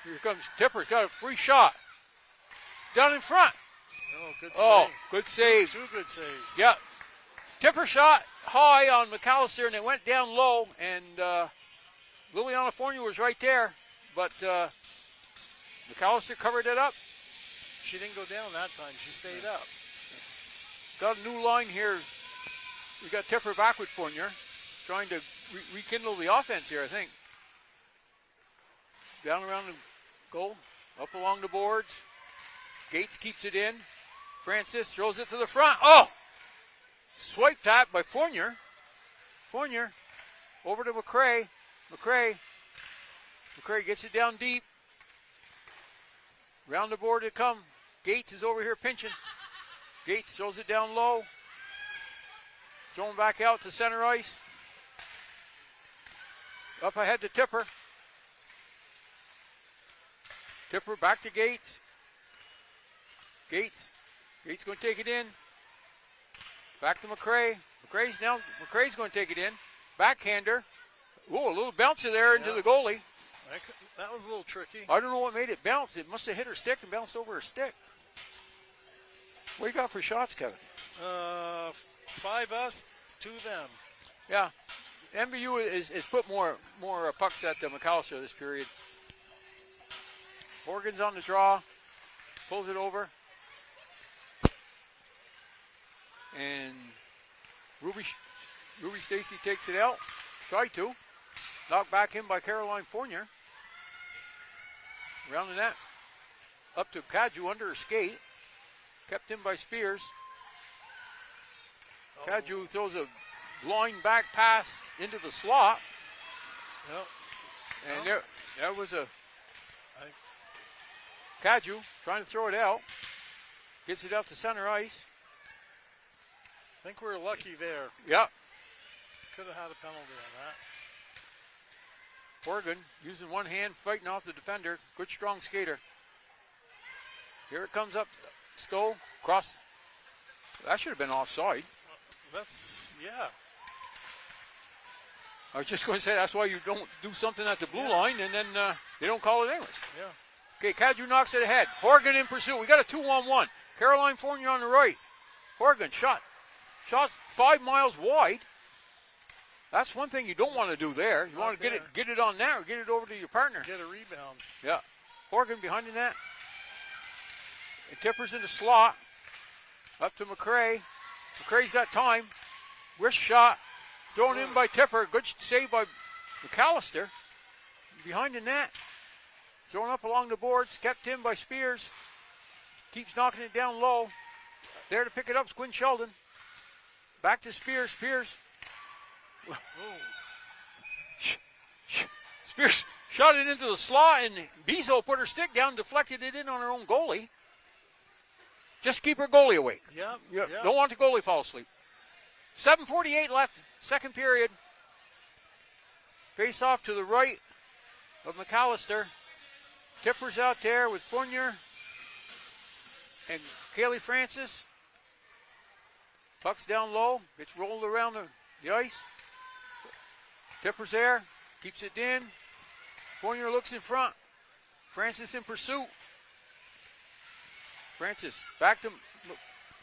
Here comes Tipper's got a free shot. Down in front. Good save. Two good saves. Yeah. Tipper shot high on McAllister, and it went down low, and Liliana Fournier was right there, but McAllister covered it up. She didn't go down that time. She stayed up. Got a new line here. We got Tipper back with Fournier, trying to rekindle the offense here, I think. Down around the goal, up along the boards. Gates keeps it in. Francis throws it to the front. Oh! Swipe tap by Fournier. Fournier over to McCray. McCray gets it down deep. Round the board it come. Gates is over here pinching. Gates throws it down low. Thrown back out to center ice. Up ahead to Tipper. Tipper back to Gates. Gates going to take it in. Back to McCray. McCray's going to take it in. Backhander. Whoa, a little bouncer there into the goalie. That was a little tricky. I don't know what made it bounce. It must have hit her stick and bounced over her stick. What do you got for shots, Kevin? 5 us, 2 them. Yeah. MVU is put more pucks at McAllister this period. Horgan's on the draw. Pulls it over. And Ruby Stacy takes it out. Tried to. Knocked back in by Caroline Fournier. Around the net. Up to Kaju under her skate. Kept in by Spears. Kaju throws a line back pass into the slot. Yep. And there was a Kaju trying to throw it out. Gets it out to center ice. I think we're lucky there. Yep. Could have had a penalty on that. Horgan using one hand, fighting off the defender. Good strong skater. Here it comes up. Stowe cross. That should have been offside. Yeah. I was just going to say that's why you don't do something at the blue line and then they don't call it anyways. Yeah. Okay, Kaju knocks it ahead. Horgan in pursuit. We got a 2-on-1. Caroline Fournier on the right. Horgan shot 5 miles wide. That's one thing you don't want to do there. You want to get it on net or get it over to your partner. Get a rebound. Yeah. Horgan behind the net. It tippers in the slot. Up to McCrae. McCrae's got time. Wrist shot. Thrown in by Tipper. Good save by McAllister. Behind the net. Thrown up along the boards. Kept in by Spears. Keeps knocking it down low. There to pick it up is Quinn Sheldon. Back to Spears. Spears shot it into the slot, and Bezo put her stick down, deflected it in on her own goalie. Just keep her goalie awake. Yep. Don't want the goalie fall asleep. 7:48 left, second period. Face off to the right of McAllister. Tippers out there with Fournier and Kaylee Francis. Puck's down low, gets rolled around the ice. Tippers there, keeps it in. Fournier looks in front. Francis in pursuit. Francis back to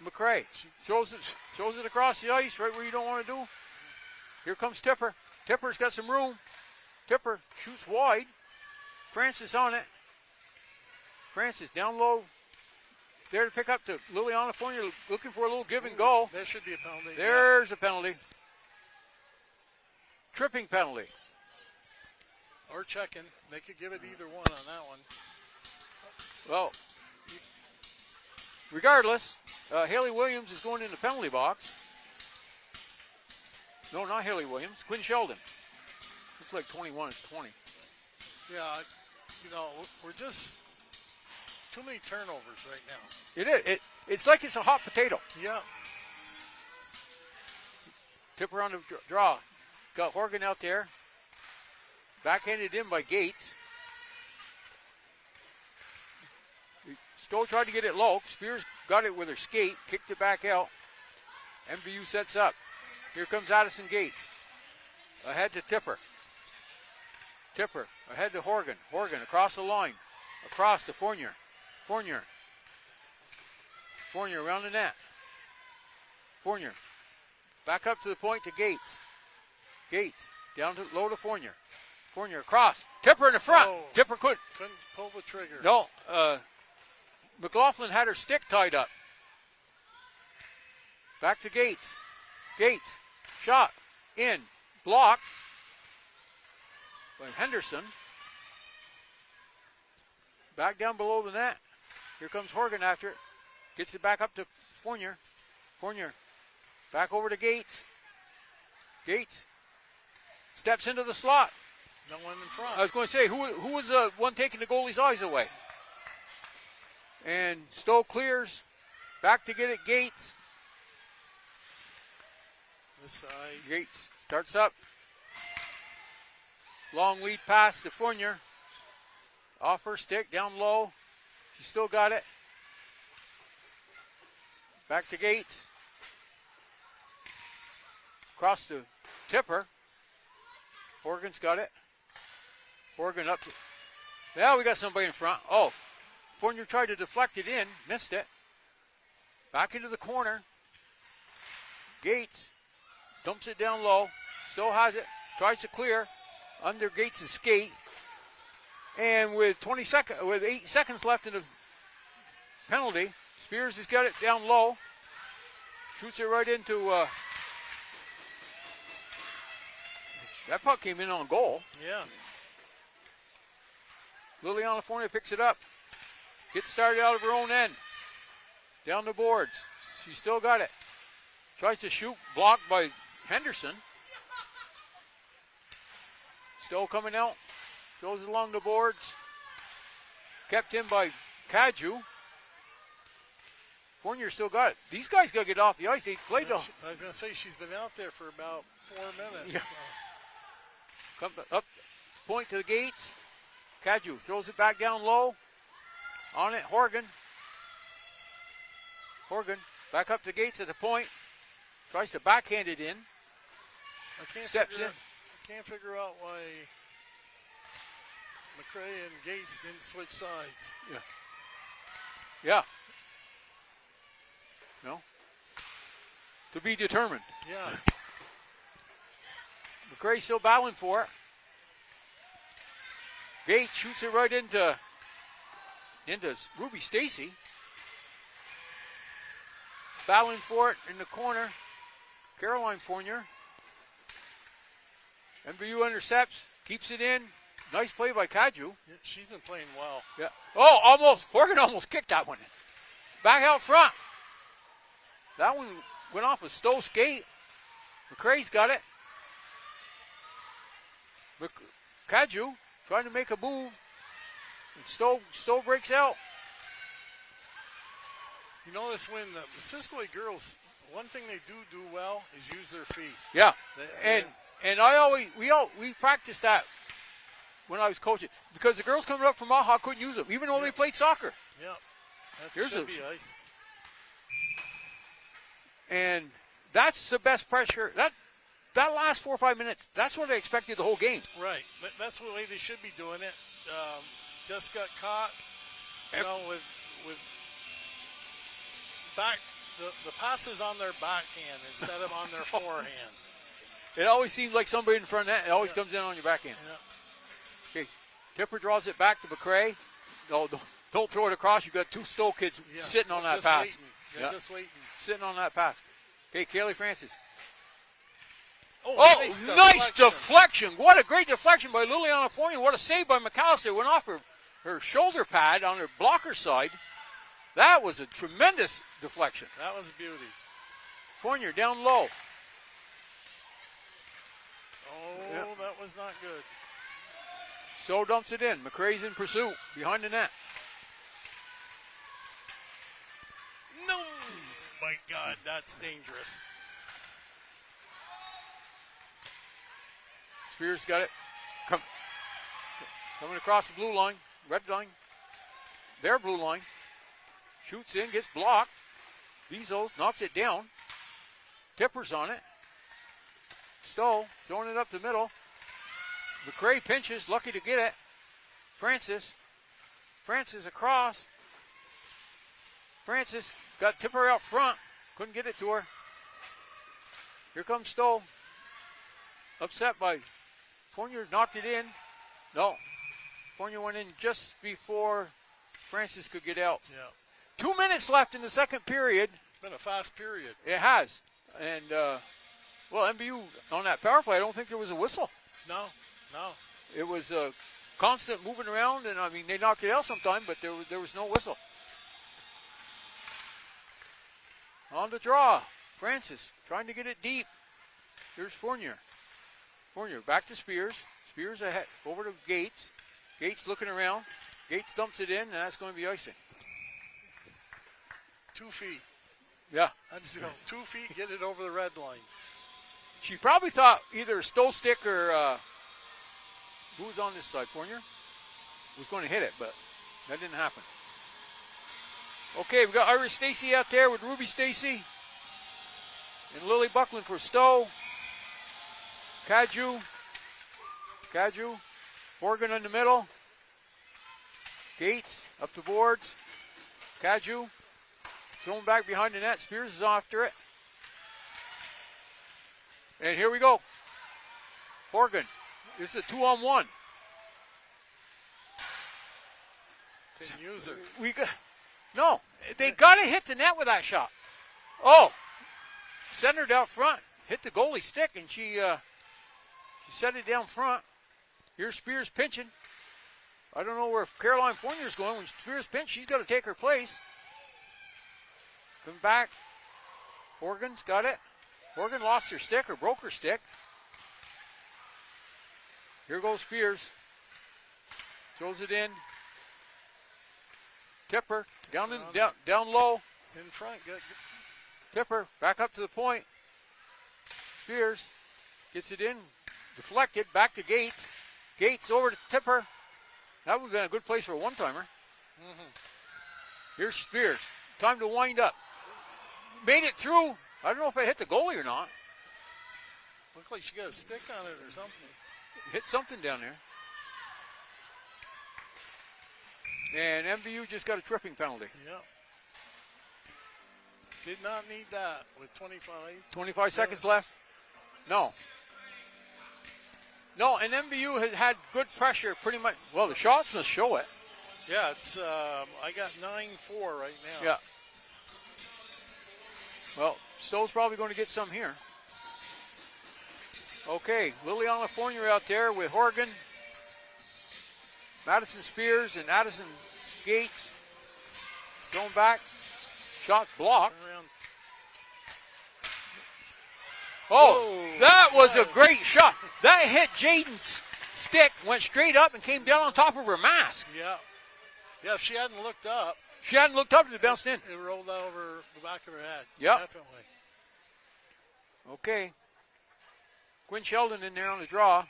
McCrae. Throws it across the ice right where you don't want to do. Here comes Tipper. Tipper's got some room. Tipper shoots wide. Francis on it. Francis down low. There to pick up to Liliana Fournier, looking for a little give and go. There should be a penalty. There's a penalty. Tripping penalty. Or checking. They could give it either one on that one. Well, regardless, Haley Williams is going in the penalty box. No, not Haley Williams. Quinn Sheldon. Looks like 21 is 20. Yeah, we're just too many turnovers right now. It is. It's like it's a hot potato. Yeah. Tipper on the draw. Got Horgan out there. Backhanded in by Gates. Stowe tried to get it low. Spears got it with her skate. Kicked it back out. MVU sets up. Here comes Addison Gates. Ahead to Tipper. Tipper ahead to Horgan. Horgan across the line. Across to Fournier. Fournier around the net. Fournier. Back up to the point to Gates. Gates down to low to Fournier. Fournier across. Tipper in the front. Oh, Tipper couldn't pull the trigger. No. McLaughlin had her stick tied up. Back to Gates. Gates. Shot. In. Blocked by Henderson. Back down below the net. Here comes Horgan after it. Gets it back up to Fournier. Fournier. Back over to Gates. Gates. Steps into the slot. No one in front. I was going to say, who was the one taking the goalie's eyes away? And Stowe clears. Back to get it, Gates. This side. Gates starts up. Long lead pass to Fournier. Off her stick, down low. She still got it. Back to Gates. Across to Tipper. Horgan's got it. Horgan up. Yeah, we got somebody in front. Oh, Fournier tried to deflect it in, missed it. Back into the corner. Gates dumps it down low. Still has it. Tries to clear under Gates' skate. And with 8 seconds left in the penalty, Spears has got it down low. Shoots it right into. That puck came in on goal. Yeah. Liliana Fournier picks it up. Gets started out of her own end. Down the boards. She's still got it. Tries to shoot. Blocked by Henderson. Stowe coming out. Throws it along the boards. Kept in by Kaju. Fournier still got it. These guys got to get off the ice. They played the. I was going to say, she's been out there for about 4 minutes. Yeah. So. Come up, point to the Gates. Kaju throws it back down low. On it, Horgan. Horgan back up to Gates at the point. Tries to backhand it in. Steps in. I can't figure out why McCray and Gates didn't switch sides. Yeah. Yeah. No. To be determined. Yeah. McCray still battling for it. Gates shoots it right into Ruby Stacy. Battling for it in the corner. Caroline Fournier. MVU intercepts, keeps it in. Nice play by Kaju. Yeah, she's been playing well. Yeah. Oh, almost. Horgan almost kicked that one. Back out front. That one went off a Stowe skate. McCray's got it. Kaju trying to make a move. And Stowe breaks out. You notice when the Missisquoi girls, one thing they do well is use their feet. Yeah. And we practiced that when I was coaching because the girls coming up from Maha couldn't use them, even though they played soccer. Yeah. That should be ice. And that's the best pressure. That last 4 or 5 minutes, that's what I expected the whole game. Right. That's the way they should be doing it. Just got caught, with back the passes on their backhand instead of on their forehand. It always seems like somebody in front of that. It always comes in on your backhand. Yeah. Okay. Tipper draws it back to McCray. No, don't throw it across. You've got two Stowe kids sitting on that pass. Just waiting. Sitting on that pass. Okay, Kaylee Francis. Oh, nice deflection. What a great deflection by Liliana Fournier. What a save by McAllister. Went off her shoulder pad on her blocker side. That was a tremendous deflection. That was a beauty. Fournier down low. That was not good. So dumps it in. McCray's in pursuit behind the net. No! My God, that's dangerous. Spears got it. Coming across the blue line. Red line. Their blue line. Shoots in, gets blocked. Bezos knocks it down. Tipper's on it. Stowe throwing it up the middle. McCray pinches, lucky to get it. Francis across. Francis got Tipper out front. Couldn't get it to her. Here comes Stowe. Upset by Fournier, knocked it in. No. Fournier went in just before Francis could get out. Yeah. 2 minutes left in the second period. Been a fast period. It has. And, MVU on that power play, I don't think there was a whistle. No. It was a constant moving around, and, they knocked it out sometime, but there was no whistle. On the draw. Francis trying to get it deep. Here's Fournier. Fournier back to Spears. Spears ahead over to Gates. Gates looking around. Gates dumps it in, and that's going to be icing. 2 feet. Yeah. That's 2 feet, get it over the red line. She probably thought either a Stowe stick or who was on this side? Fournier was going to hit it, but that didn't happen. Okay, we got Irish Stacy out there with Ruby Stacy and Lily Buckland for Stowe. Kaju Caju. Horgan in the middle. Gates up the boards. Caju. Thrown back behind the net. Spears is after it. And here we go. Horgan. This is a 2-on-1. Didn't use it. No, they got to hit the net with that shot. Oh, centered out front. Hit the goalie stick, and she set it down front. Here's Spears pinching. I don't know where Caroline Fournier's going. When Spears pinch, she's got to take her place. Come back. Horgan's got it. Horgan lost her stick or broke her stick. Here goes Spears. Throws it in. Tipper down low. In front. Good. Tipper back up to the point. Spears gets it in. Deflected. Back to Gates. Gates over to Tipper. That would have been a good place for a one-timer. Mm-hmm. Here's Spears. Time to wind up. Made it through. I don't know if I hit the goalie or not. Looks like she got a stick on it or something. Hit something down there. And MVU just got a tripping penalty. Yeah. Did not need that with 25 seconds left? No. No, and MVU has had good pressure pretty much. Well, the shots must show it. Yeah, it's. I got 9-4 right now. Yeah. Well, Stowe's probably going to get some here. Okay, Liliana Fournier out there with Horgan, Madison Spears, and Addison Gates. Going back. Shot blocked. Oh, whoa, that was a great shot. That hit Jaden's stick, went straight up, and came down on top of her mask. Yeah. Yeah, if she hadn't looked up. She hadn't looked up, it bounced in. It rolled over the back of her head. Yeah. Definitely. Okay. Quinn Sheldon in there on the draw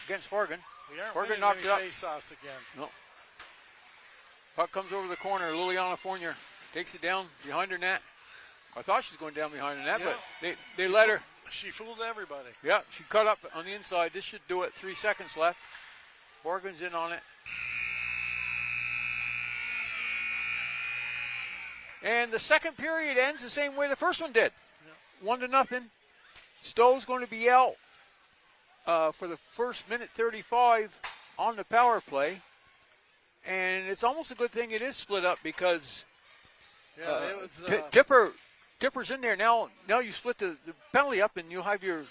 against Horgan. Horgan knocks it up. Face-offs again. No. Puck comes over the corner. Liliana Fournier takes it down behind her net. I thought she was going down behind her net, but they let her. She fooled everybody. Yeah, she cut up on the inside. This should do it. 3 seconds left. Horgan's in on it. And the second period ends the same way the first one did. Yeah. 1-0. Stowe's going to be out for the first minute 35 on the power play. And it's almost a good thing it is split up because it was, Tipper's in there. Now you split the penalty up and you'll have your...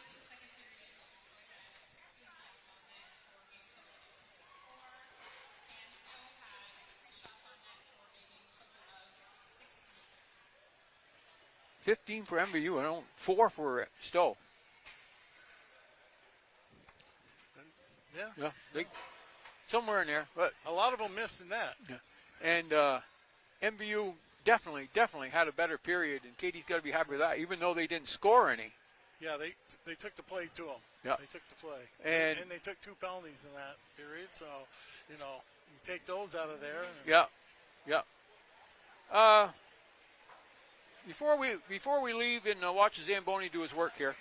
$15 for MVU and 4 for Stowe. Yeah. Somewhere in there. But a lot of them missed in that. Yeah. And MVU definitely had a better period, and Katie's got to be happy with that, even though they didn't score any. Yeah, they took the play to them. Yeah. They took the play. And they took 2 penalties in that period, so, you take those out of there. Yeah. Before we leave and watch Zamboni do his work here,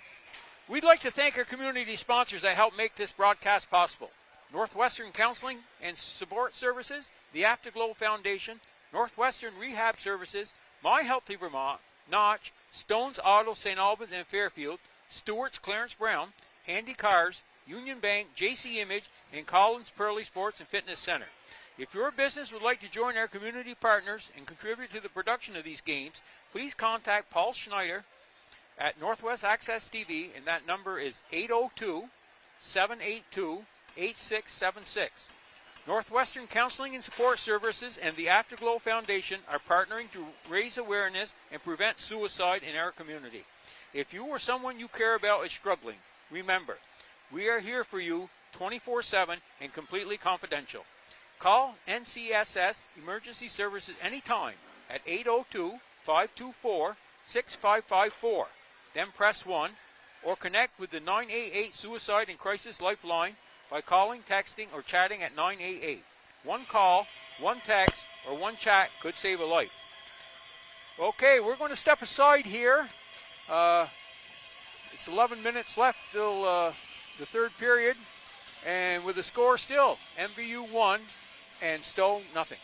we'd like to thank our community sponsors that help make this broadcast possible. Northwestern Counseling and Support Services, the Afterglow Foundation, Northwestern Rehab Services, My Healthy Vermont, Notch, Stone's Auto St. Albans and Fairfield, Stewart's Clarence Brown, Handy Cars, Union Bank, JC Image, and Collins Pearly Sports and Fitness Center. If your business would like to join our community partners and contribute to the production of these games, please contact Paul Schneider at Northwest Access TV, and that number is 802-782-8676. Northwestern Counseling and Support Services and the Afterglow Foundation are partnering to raise awareness and prevent suicide in our community. If you or someone you care about is struggling, remember, we are here for you 24/7 and completely confidential. Call NCSS Emergency Services anytime at 802-524-6554. Then press 1 or connect with the 988 Suicide and Crisis Lifeline by calling, texting, or chatting at 988. One call, one text, or one chat could save a life. Okay, we're going to step aside here. It's 11 minutes left till the third period. And with the score still, MVU 1 and Stowe nothing.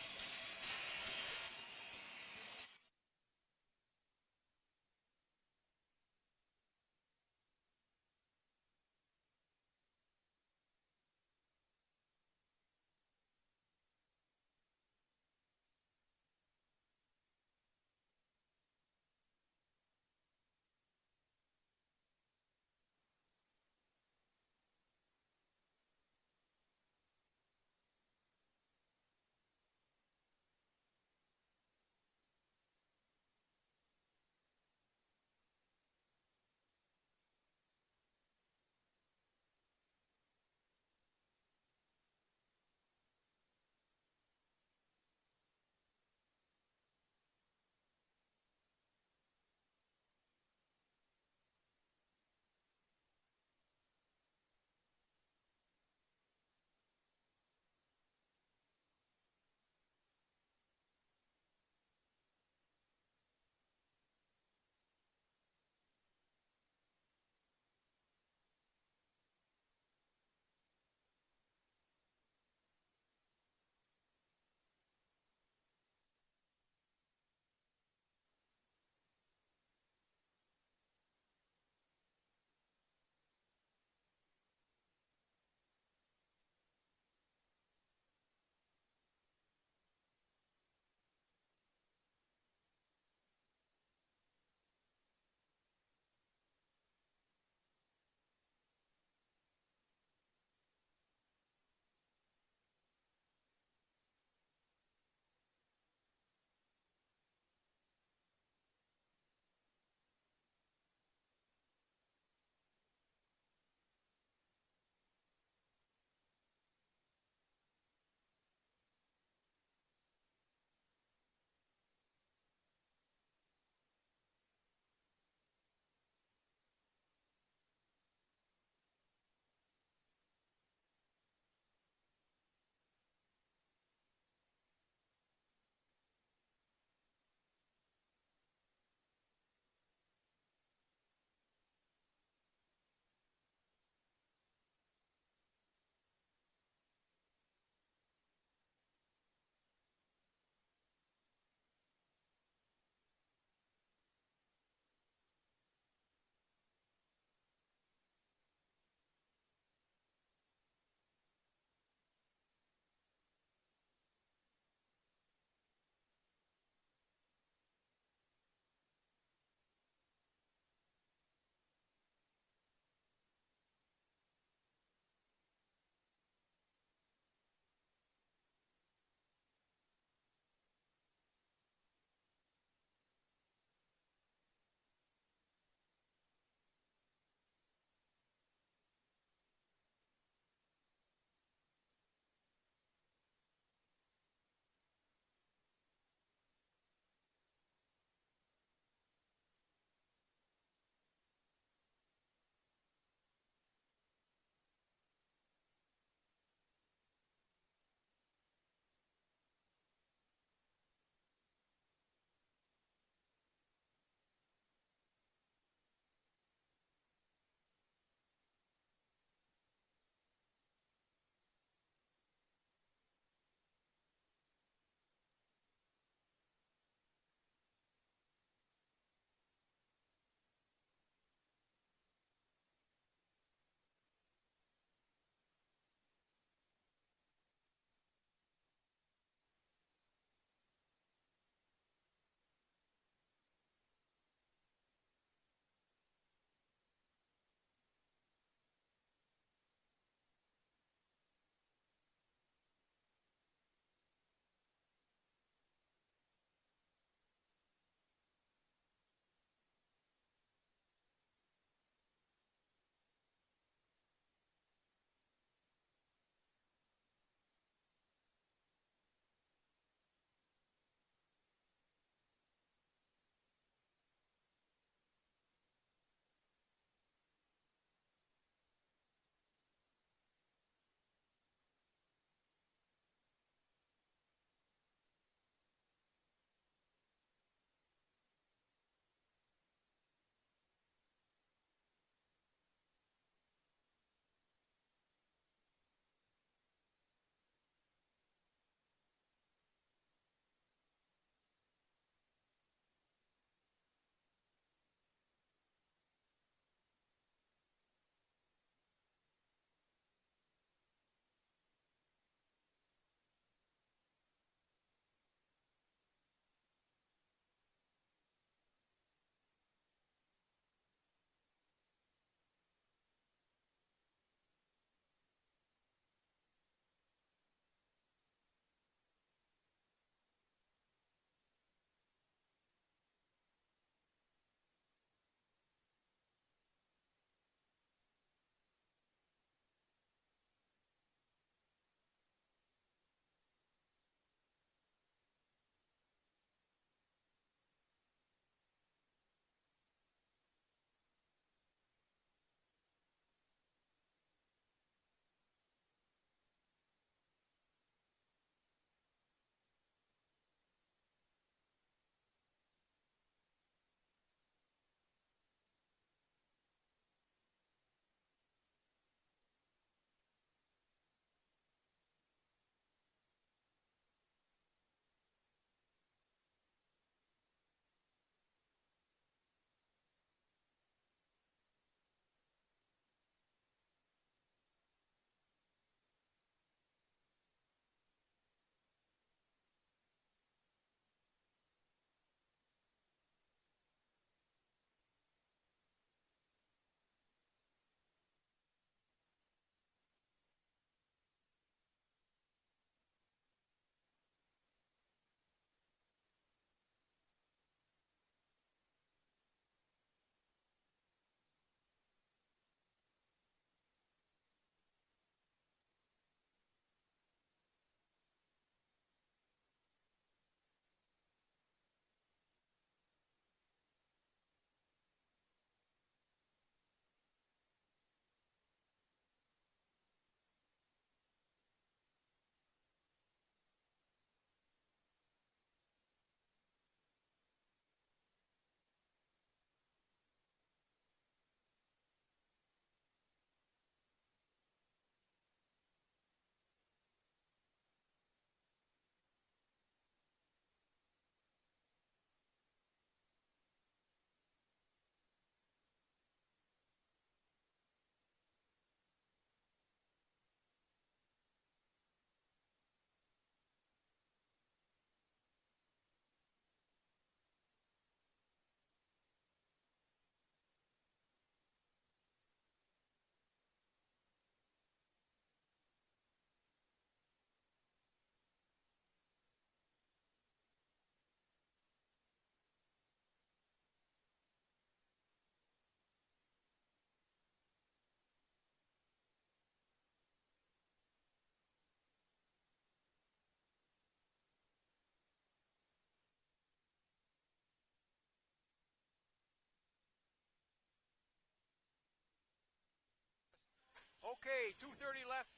Okay, 2:30 left.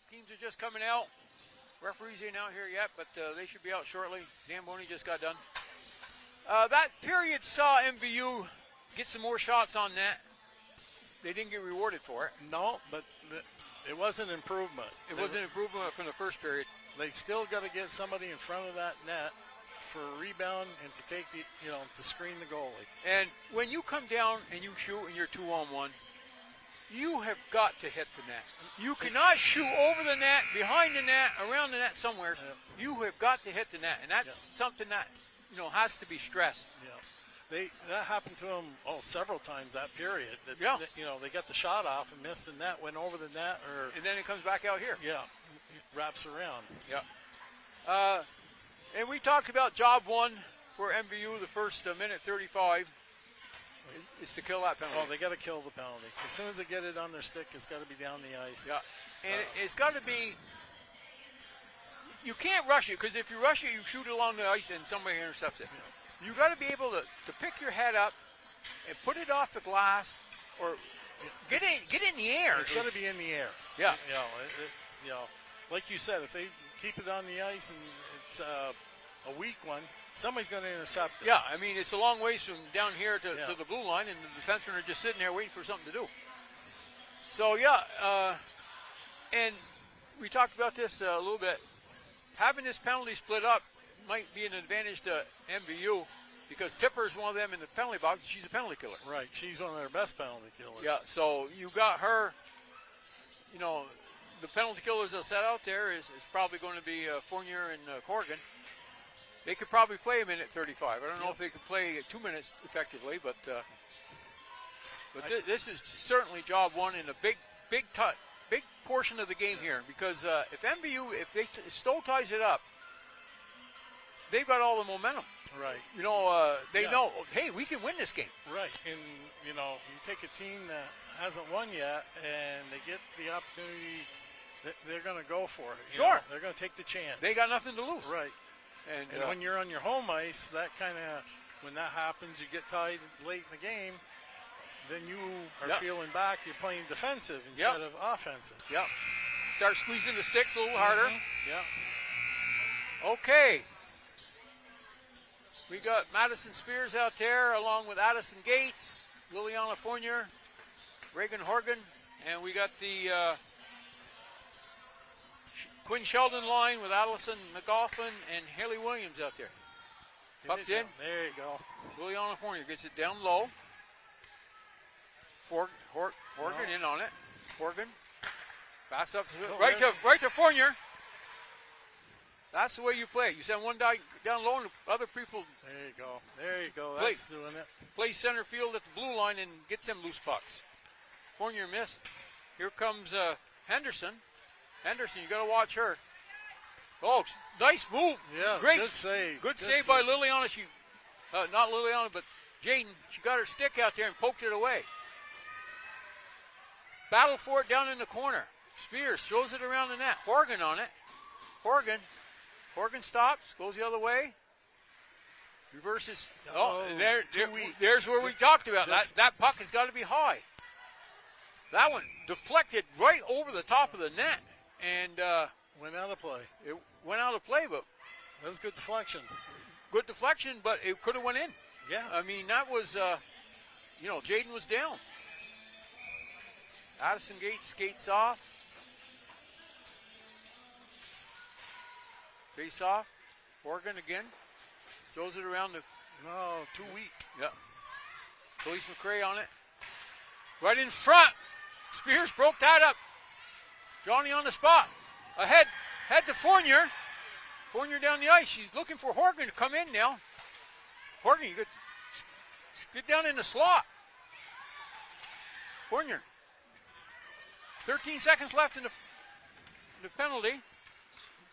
Teams are just coming out. Referees ain't out here yet, but they should be out shortly. Zamboni just got done. That period saw MVU get some more shots on net. They didn't get rewarded for it. No, but it was an improvement. It was an improvement from the first period. They still got to get somebody in front of that net for a rebound and to take the, to screen the goalie. And when you come down and you shoot and you're 2-on-1, you have got to hit the net. You cannot shoot over the net, behind the net, around the net somewhere. Yeah. You have got to hit the net, and that's something that has to be stressed. Yeah, that happened to them several times that period. They got the shot off and missed the net, went over the net, and then it comes back out here. Yeah, it wraps around. Yeah. And we talked about job one for MVU, the first minute 35. Is to kill that penalty. Oh, they got to kill the penalty. As soon as they get it on their stick, it's got to be down the ice. Yeah, and it's got to be. You can't rush it, because if you rush it, you shoot along the ice and somebody intercepts it. Yeah. You got to be able to pick your head up and put it off the glass, or get in the air. It's got to be in the air. Yeah. Like you said, if they keep it on the ice and it's a weak one, somebody's going to intercept it. Yeah, I mean, it's a long ways from down here to the blue line, and the defensemen are just sitting there waiting for something to do. So, and we talked about this a little bit. Having this penalty split up might be an advantage to MVU, because Tipper is one of them in the penalty box. She's a penalty killer. Right, she's one of their best penalty killers. Yeah, so you got her, the penalty killers that set out there is probably going to be Fournier and Corrigan. They could probably play a minute 35. I don't know if they could play 2 minutes effectively, but this is certainly job one in a big portion of the game here, because if Stowe ties it up, they've got all the momentum. Right. They know, hey, we can win this game. Right. And, you take a team that hasn't won yet and they get the opportunity, they're going to go for it. Sure. They're going to take the chance. They got nothing to lose. Right. And when you're on your home ice, when that happens, you get tied late in the game, then you are feeling back. You're playing defensive instead of offensive. Yep. Start squeezing the sticks a little harder. Yeah. Okay. We got Madison Spears out there along with Addison Gates, Liliana Fournier, Reagan Horgan, and we got the Quinn Sheldon line with Allison McGoffin and Haley Williams out there. Puck's in. There you go. Liliana Fournier gets it down low. Horgan in on it. Horgan. Pass up right to Fournier. That's the way you play. You send one guy down low and the other people. There you go. That's doing it. Play center field at the blue line and gets them loose pucks. Fournier missed. Here comes Henderson. Henderson, you got to watch her. Oh, nice move. Yeah, great good save. Good save by Liliana. She, not Liliana, but Jaden. She got her stick out there and poked it away. Battle for it down in the corner. Spears throws it around the net. Horgan on it. Horgan stops, goes the other way. Reverses. There's where we talked about. That puck has got to be high. That one deflected right over the top of the net. And went out of play. It went out of play, but that was good deflection. Good deflection, but it could have went in. Yeah. I mean, that was, Jaden was down. Addison Gates skates off. Face off. Horgan again. Throws it around the. No, too weak. Yeah. Felice McRae on it. Right in front. Spears broke that up. Johnny on the spot. Ahead. Head to Fournier. Fournier down the ice. She's looking for Horgan to come in now. Horgan, you get down in the slot. Fournier. 13 seconds left in the penalty.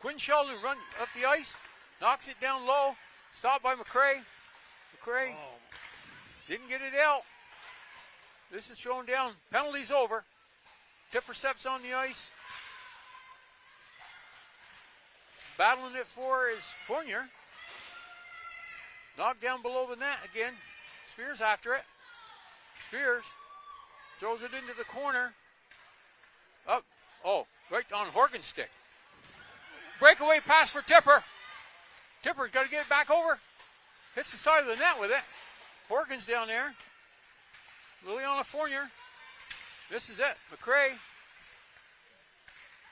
Quinn Sheldon run up the ice. Knocks it down low. Stopped by McRae. McRae didn't get it out. This is thrown down. Penalty's over. Tipper steps on the ice. Battling it for is Fournier. Knocked down below the net again. Spears after it. Spears throws it into the corner. Up. Oh, right on Horgan's stick. Breakaway pass for Tipper. Tipper's got to get it back over. Hits the side of the net with it. Horgan's down there. Liliana Fournier. This is it. McCray.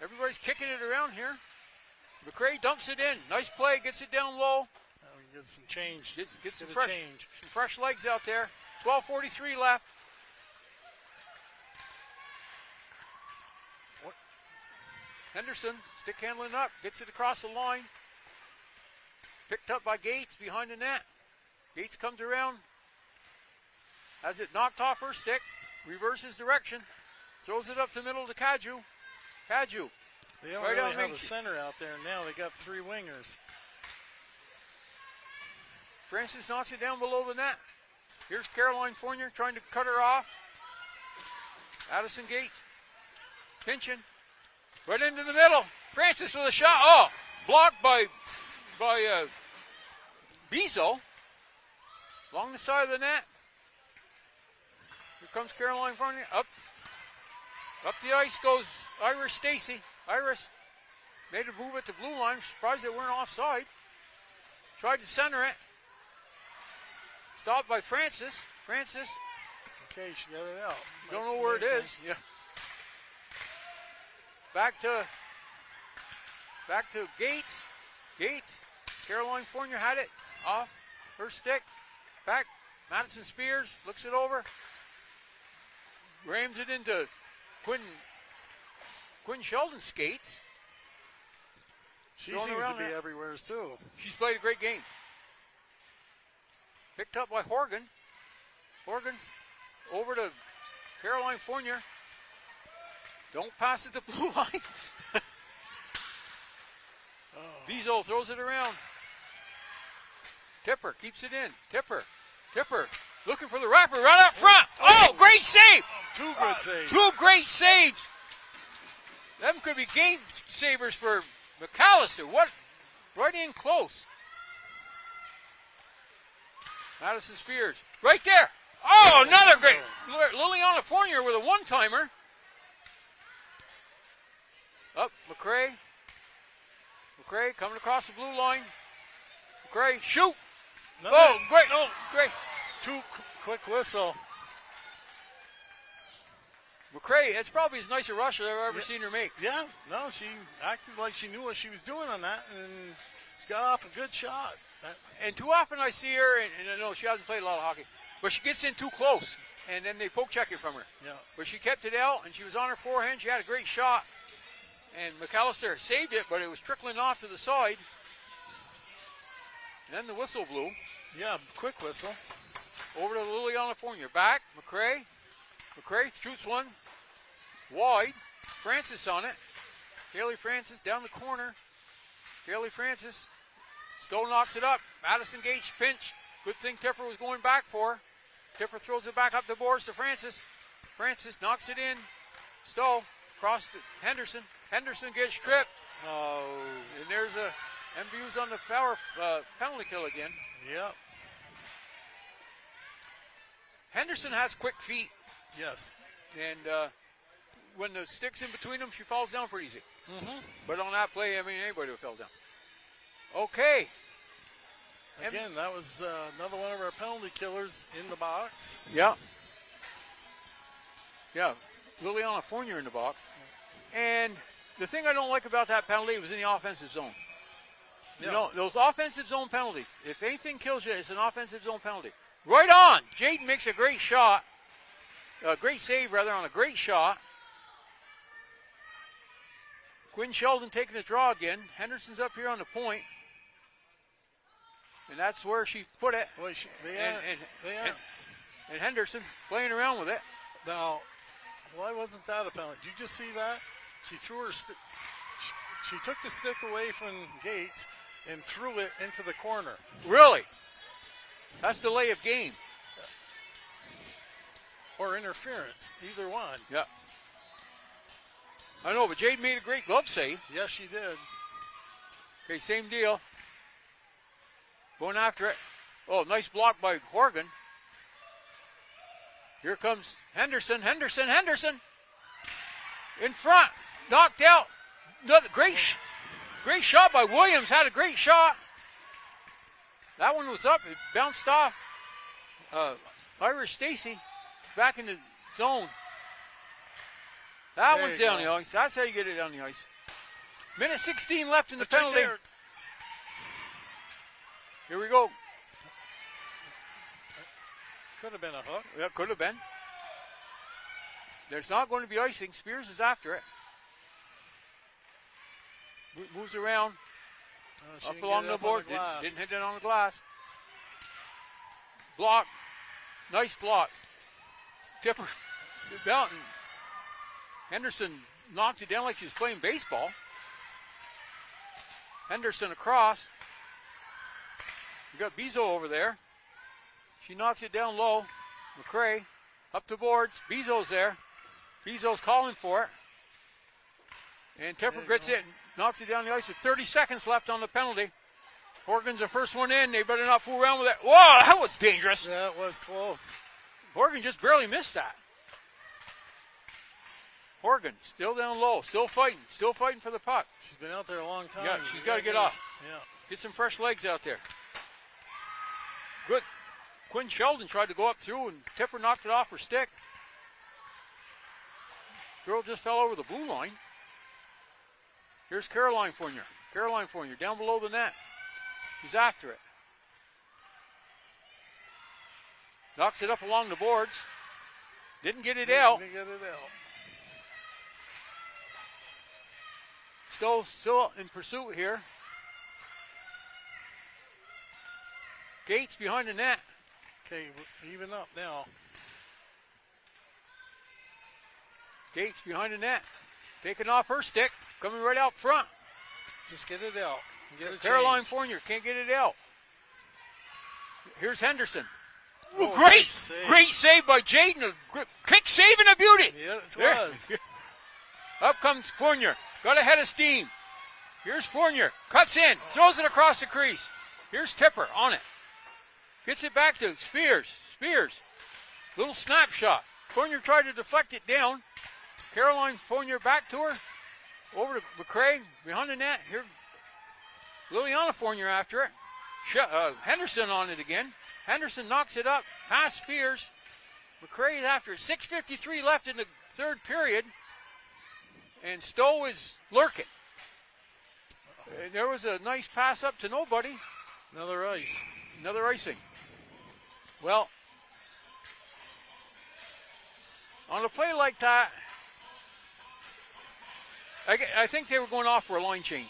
Everybody's kicking it around here. McCray dumps it in. Nice play. Gets it down low. He gets some change. Gets some fresh legs out there. 12:43 left. What? Henderson, stick handling up. Gets it across the line. Picked up by Gates behind the net. Gates comes around. Has it knocked off her stick. Reverses direction. Throws it up the middle to Kaju. Kaju. They don't really have a center out there now. They got 3 wingers. Francis knocks it down below the net. Here's Caroline Fournier trying to cut her off. Addison Gates pinching. Right into the middle. Francis with a shot. Oh, blocked by Bezo. Along the side of the net. Here comes Caroline Fournier. Up the ice goes Iris Stacy. Iris made a move at the blue line. Surprised they weren't offside. Tried to center it. Stopped by Francis. Francis. Okay, she got it out. Don't know where it is. Yeah. Back to Gates. Gates. Caroline Fournier had it off her stick. Back. Madison Spears looks it over. Rams it into Quinn Sheldon skates. She seems to be everywhere too. She's played a great game. Picked up by Horgan. Horgan over to Caroline Fournier. Don't pass it to blue line. Bezo throws it around. Tipper keeps it in. Tipper looking for the wrapper right up front. Oh, great save. 2 good saves. 2 great saves. Them could be game savers for McAllister. What? Right in close. Madison Spears. Right there. Oh, another great. Liliana Fournier with a one-timer. Up, McCray. McCray coming across the blue line. McCray, shoot. Oh, great. Oh, great. 2 quick whistle. McCray, it's probably as nice a rush as I've ever seen her make. Yeah, no, she acted like she knew what she was doing on that, and she got off a good shot. And too often I see her, and I know she hasn't played a lot of hockey, but she gets in too close, and then they poke check it from her. Yeah. But she kept it out, and she was on her forehand. She had a great shot, and McAllister saved it, but it was trickling off to the side. And then the whistle blew. Yeah, quick whistle. Over to Liliana Fournier. Back, McCray. McCray shoots one wide. Francis on it. Kaylee Francis down the corner. Kaylee Francis. Stowe knocks it up. Madison Gates pinch. Good thing Tipper was going back for. Tipper throws it back up the boards to Francis. Francis knocks it in. Stowe across to Henderson. Henderson gets tripped. Oh. And there's a MVU's on the power penalty kill again. Yep. Henderson has quick feet. Yes. And when the stick's in between them, she falls down pretty easy. Mm-hmm. But on that play, I mean, anybody would have fell down. Okay. Again, that was another one of our penalty killers in the box. Yeah. Yeah. Liliana Fournier in the box. And the thing I don't like about that penalty was in the offensive zone. Yeah. You know, those offensive zone penalties, if anything kills you, it's an offensive zone penalty. Right on. Jaden makes a great shot. A great save, rather, on a great shot. Quinn Sheldon taking the draw again. Henderson's up here on the point. And that's where she put it. Well, and Henderson playing around with it. Now, why wasn't that a penalty? Did you just see that? She threw her stick. She took the stick away from Gates and threw it into the corner. Really? That's delay of game. Or interference, either one. Yeah. I know, but Jade made a great glove save. Yes, she did. Okay, same deal. Going after it. Oh, nice block by Horgan. Here comes Henderson. In front. Knocked out. Another great shot by Williams. Had a great shot. That one was up. It bounced off. Irish Stacy back in the zone. That one's down the ice. That's how you get it down the ice. Minute 16 left in the penalty. Right here we go. Could have been a hook. Yeah, could have been. There's not going to be icing. Spears is after it. Moves around. Up along the board. Didn't hit it on the glass. Block. Nice block. Tipper. Belton. Henderson knocked it down like she was playing baseball. Henderson across. We got Bezo over there. She knocks it down low. McCray up the boards. Bezo's there. Bezo's calling for it. And Tipper gets it, knocks it down the ice with 30 seconds left on the penalty. Horgan's the first one in. They better not fool around with it. Whoa, that was dangerous. That was close. Horgan just barely missed that. Horgan still down low, still fighting for the puck. She's been out there a long time. Yeah, she's got to get off. Yeah. Get some fresh legs out there. Good. Quinn Sheldon tried to go up through, and Tipper knocked it off her stick. Girl just fell over the blue line. Here's Caroline Fournier. Caroline Fournier down below the net. She's after it. Knocks it up along the boards. Didn't get it out. Didn't get it out. Stowe still in pursuit here. Gates behind the net. Okay, even up now. Gates behind the net. Taking off her stick. Coming right out front. Just get it out. Get it Caroline Fournier can't get it out. Here's Henderson. Oh, great save by Jaden. A quick save and a beauty. Yeah, it was. Up comes Fournier. Got a head of steam. Here's Fournier. Cuts in. Throws it across the crease. Here's Tipper on it. Gets it back to Spears. Spears. Little snapshot. Fournier tried to deflect it down. Caroline Fournier back to her. Over to McCray. Behind the net. Here. Liliana Fournier after it. Henderson on it again. Henderson knocks it up. Past Spears. McCray is after it. 6:53 left in the third period. And Stowe is lurking. There was a nice pass up to nobody. Another ice. Another icing. Well, on a play like that, I think they were going off for a line change.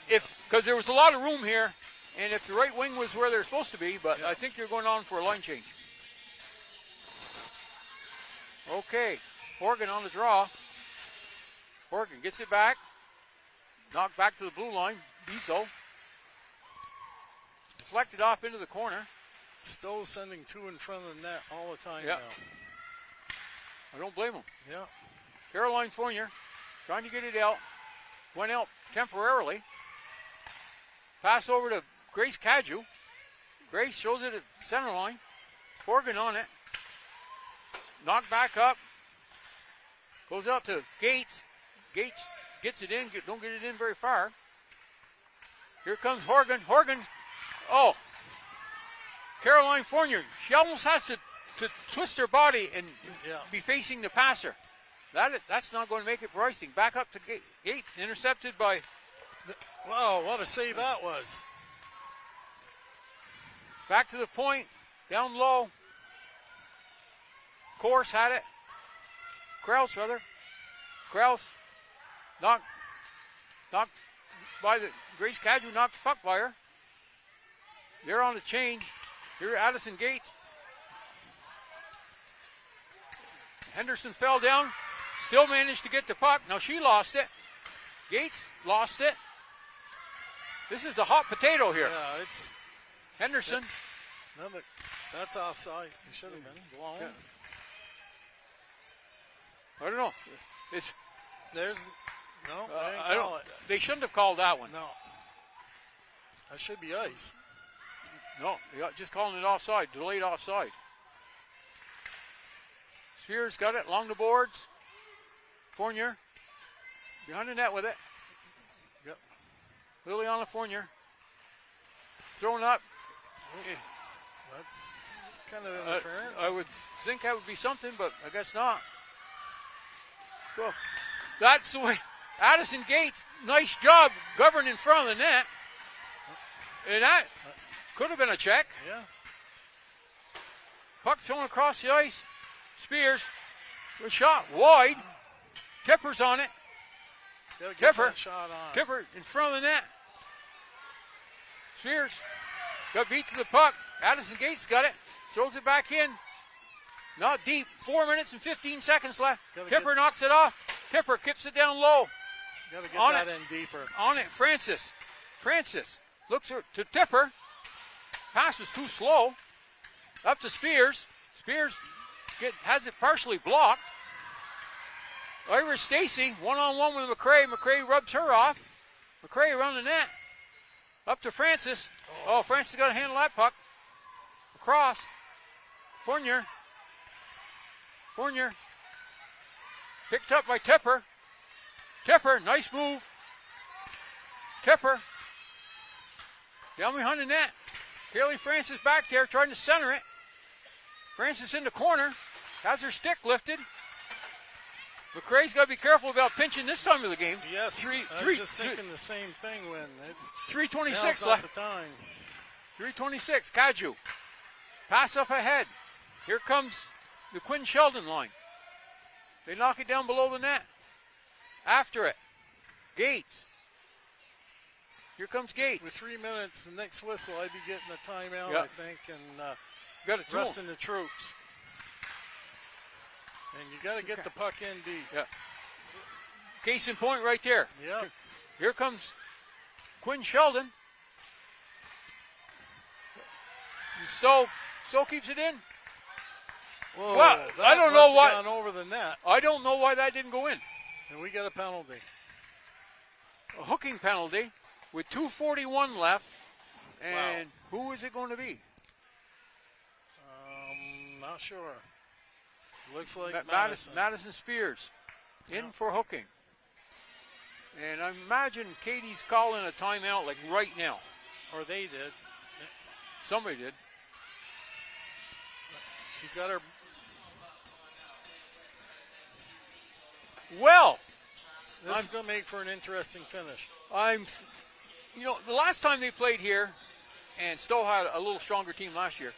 Because there was a lot of room here, and if the right wing was where they're supposed to be, but I think they're going on for a line change. Okay, Horgan on the draw. Horgan gets it back. Knocked back to the blue line. Bezo. Deflected off into the corner. Stowe sending two in front of the net all the time now. I don't blame him. Yeah. Caroline Fournier trying to get it out. Went out temporarily. Pass over to Grace Cadu. Grace shows it at center line. Horgan on it. Knocked back up. Goes out to Gates. Gates gets it in. Don't get it in very far. Here comes Horgan. Horgan. Oh. Caroline Fournier. She almost has to twist her body and be facing the passer. That's not going to make it for icing. Back up to Gates. Intercepted by... Wow, what a save that was. Back to the point. Down low. Course had it. Kraus, rather. Kraus. Knocked by the... Grace Cadu knocked the puck by her. They're on the change. Here, Addison Gates. Henderson fell down. Still managed to get the puck. Now she lost it. Gates lost it. This is the hot potato here. Yeah, it's... Henderson. That's offside. It should have been blown. Yeah. I don't know. They shouldn't have called that one. No. That should be ice. No, just calling it offside, delayed offside. Spears got it along the boards. Fournier. Behind the net with it. Yep. Liliana Fournier. Thrown up. Okay. That's kind of interference. I would think that would be something, but I guess not. Well, that's the way. Addison Gates, nice job governing in front of the net. And that could have been a check. Yeah. Puck thrown across the ice. Spears. Good shot. Wide. Tipper's on it. Tipper. Shot on. Tipper in front of the net. Spears. Got beat to the puck. Addison Gates got it. Throws it back in. Not deep. 4 minutes and 15 seconds left. Tipper knocks it off. Tipper kips it down low. Got to get that in deeper. On it. Francis. Looks to Tipper. Pass was too slow. Up to Spears. Spears has it partially blocked. Irish Stacy, one-on-one with McRae. McRae rubs her off. McRae around the net. Up to Francis. Oh, Francis got to handle that puck. Across. Fournier. Picked up by Tipper. Nice move. Tipper. Down behind the net. Kaylee Francis back there trying to center it. Francis in the corner. Has her stick lifted. McRae's got to be careful about pinching this time of the game. Yes, I was just thinking the same thing when 3:26 left. The time. 3:26. Kaju. Pass up ahead. Here comes the Quinn Sheldon line. They knock it down below the net. After it, Gates. Here comes Gates. With 3 minutes, the next whistle, I'd be getting a timeout, yep. I think, and got it resting the troops. And you got to get the puck in deep. Yeah. Case in point right there. Yeah. Here comes Quinn Sheldon. Stowe keeps it in. Whoa, well, I don't know why. Gone over the net. I don't know why that didn't go in. And we got a penalty. A hooking penalty with 2:41 left. And who is it going to be? Not sure. Looks like Madison Spears in for hooking. And I imagine Katie's calling a timeout like right now. Or they did. Somebody did. She's got her. Well, this is going to make for an interesting finish. The last time they played here, and Stowe had a little stronger team last year,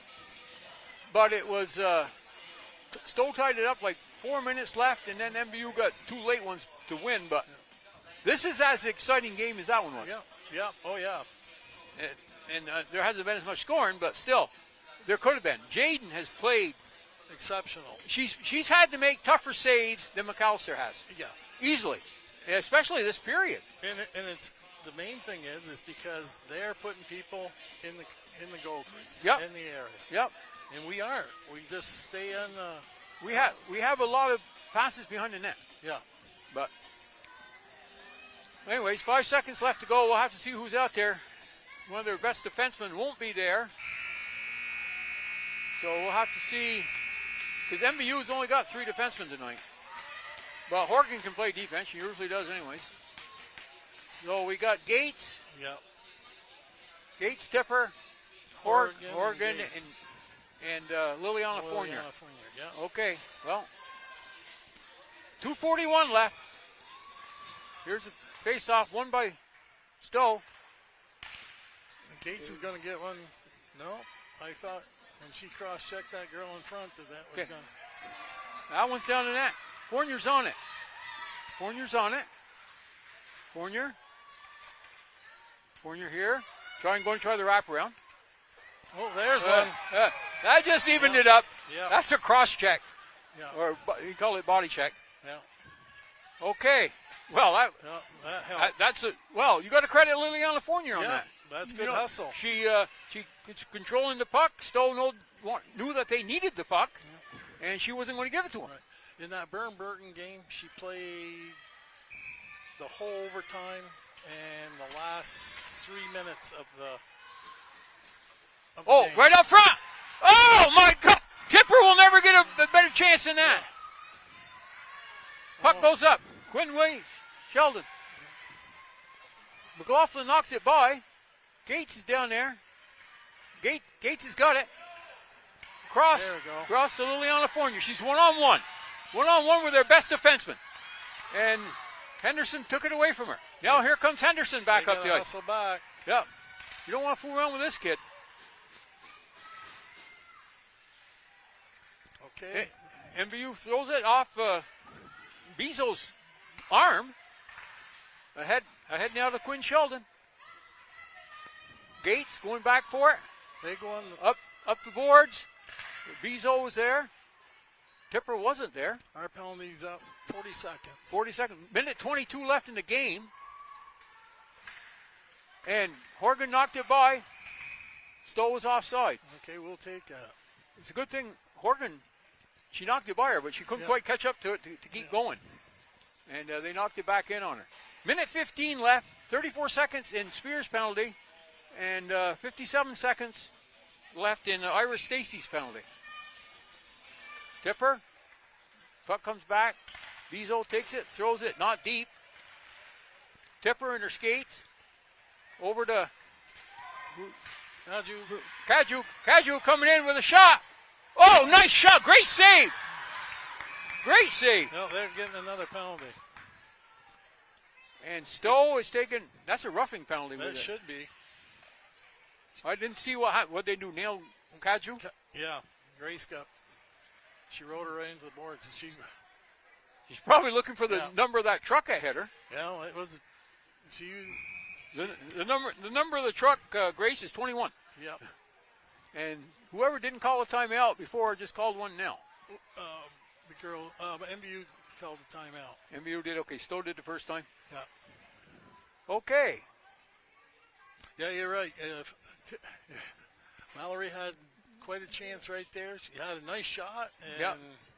but it was Stowe tied it up like 4 minutes left, and then MVU got 2 late ones to win. But this is as exciting game as that one was. Yeah. Oh yeah. And there hasn't been as much scoring, but still, there could have been. Jaden has played exceptional. She's had to make tougher saves than McAllister has. Yeah, easily, especially this period. And it's the main thing is because they're putting people in the goal crease, in the area. Yep. And we aren't. We just stay on the. We have a lot of passes behind the net. Yeah. But anyways, 5 seconds left to go. We'll have to see who's out there. One of their best defensemen won't be there. So we'll have to see. Because MVU's only got 3 defensemen tonight. But Horgan can play defense. She usually does anyways. So we got Gates. Yeah. Gates, Tipper, Horgan, and Liliana Fournier. Yeah. Okay, well, 2:41 left. Here's a face-off, won by Stowe. Gates is going to get one. No, I thought when she cross-checked that girl in front that was going to. That one's down to net. Fournier's on it. Fournier here. Going to try the wraparound. Oh, there's one. That just evened it up. Yeah. That's a cross-check. Yeah. Or you call it body check. Yeah. Okay. Well, that helped. You got to credit Liliana Fournier on that. That's good hustle. She's controlling the puck. Stowe knew that they needed the puck, and she wasn't going to give it to them. Right. In that Burton game, she played the whole overtime and the last 3 minutes of the game. Right up front! Oh, my God! Tipper will never get a better chance than that. Puck goes up. Quinway, Sheldon. McLaughlin knocks it by. Gates is down there. Gates has got it. Cross to Liliana Fournier. She's one-on-one. One-on-one with their best defenseman. And Henderson took it away from her. Now here comes Henderson back up the ice. Back. Yep. You don't want to fool around with this kid. Okay. MVU throws it off Bezo's arm. Ahead now to Quinn Sheldon. Gates going back for it. They go on up the boards. Bezo was there. Tipper wasn't there. Our penalty's up 40 seconds. 40 seconds. Minute 22 left in the game. And Horgan knocked it by. Stowe was offside. Okay, we'll take that. It's a good thing Horgan, she knocked it by her, but she couldn't quite catch up to it to keep going. And they knocked it back in on her. Minute 15 left, 34 seconds in Spears' penalty, and 57 seconds left in Ira Stacey's penalty. Tipper, puck comes back. Bezo takes it, throws it, not deep. Tipper in her skates. Over to Kaju coming in with a shot. Oh, nice shot. Great save. Great save. No, they're getting another penalty. And Stowe is taking, that's a roughing penalty. That should be. I didn't see what they do. Nail Kaju? Yeah, Grace got, she rode her right into the boards. And she's probably looking for the number of that truck ahead of her. Yeah, it was, she used. The number of the truck, Grace, is 21. Yep. And whoever didn't call a timeout before just called one now. The girl, MVU called the timeout. MVU did, okay. Stowe did the first time? Yeah. Okay. Yeah, you're right. Mallory had quite a chance right there. She had a nice shot.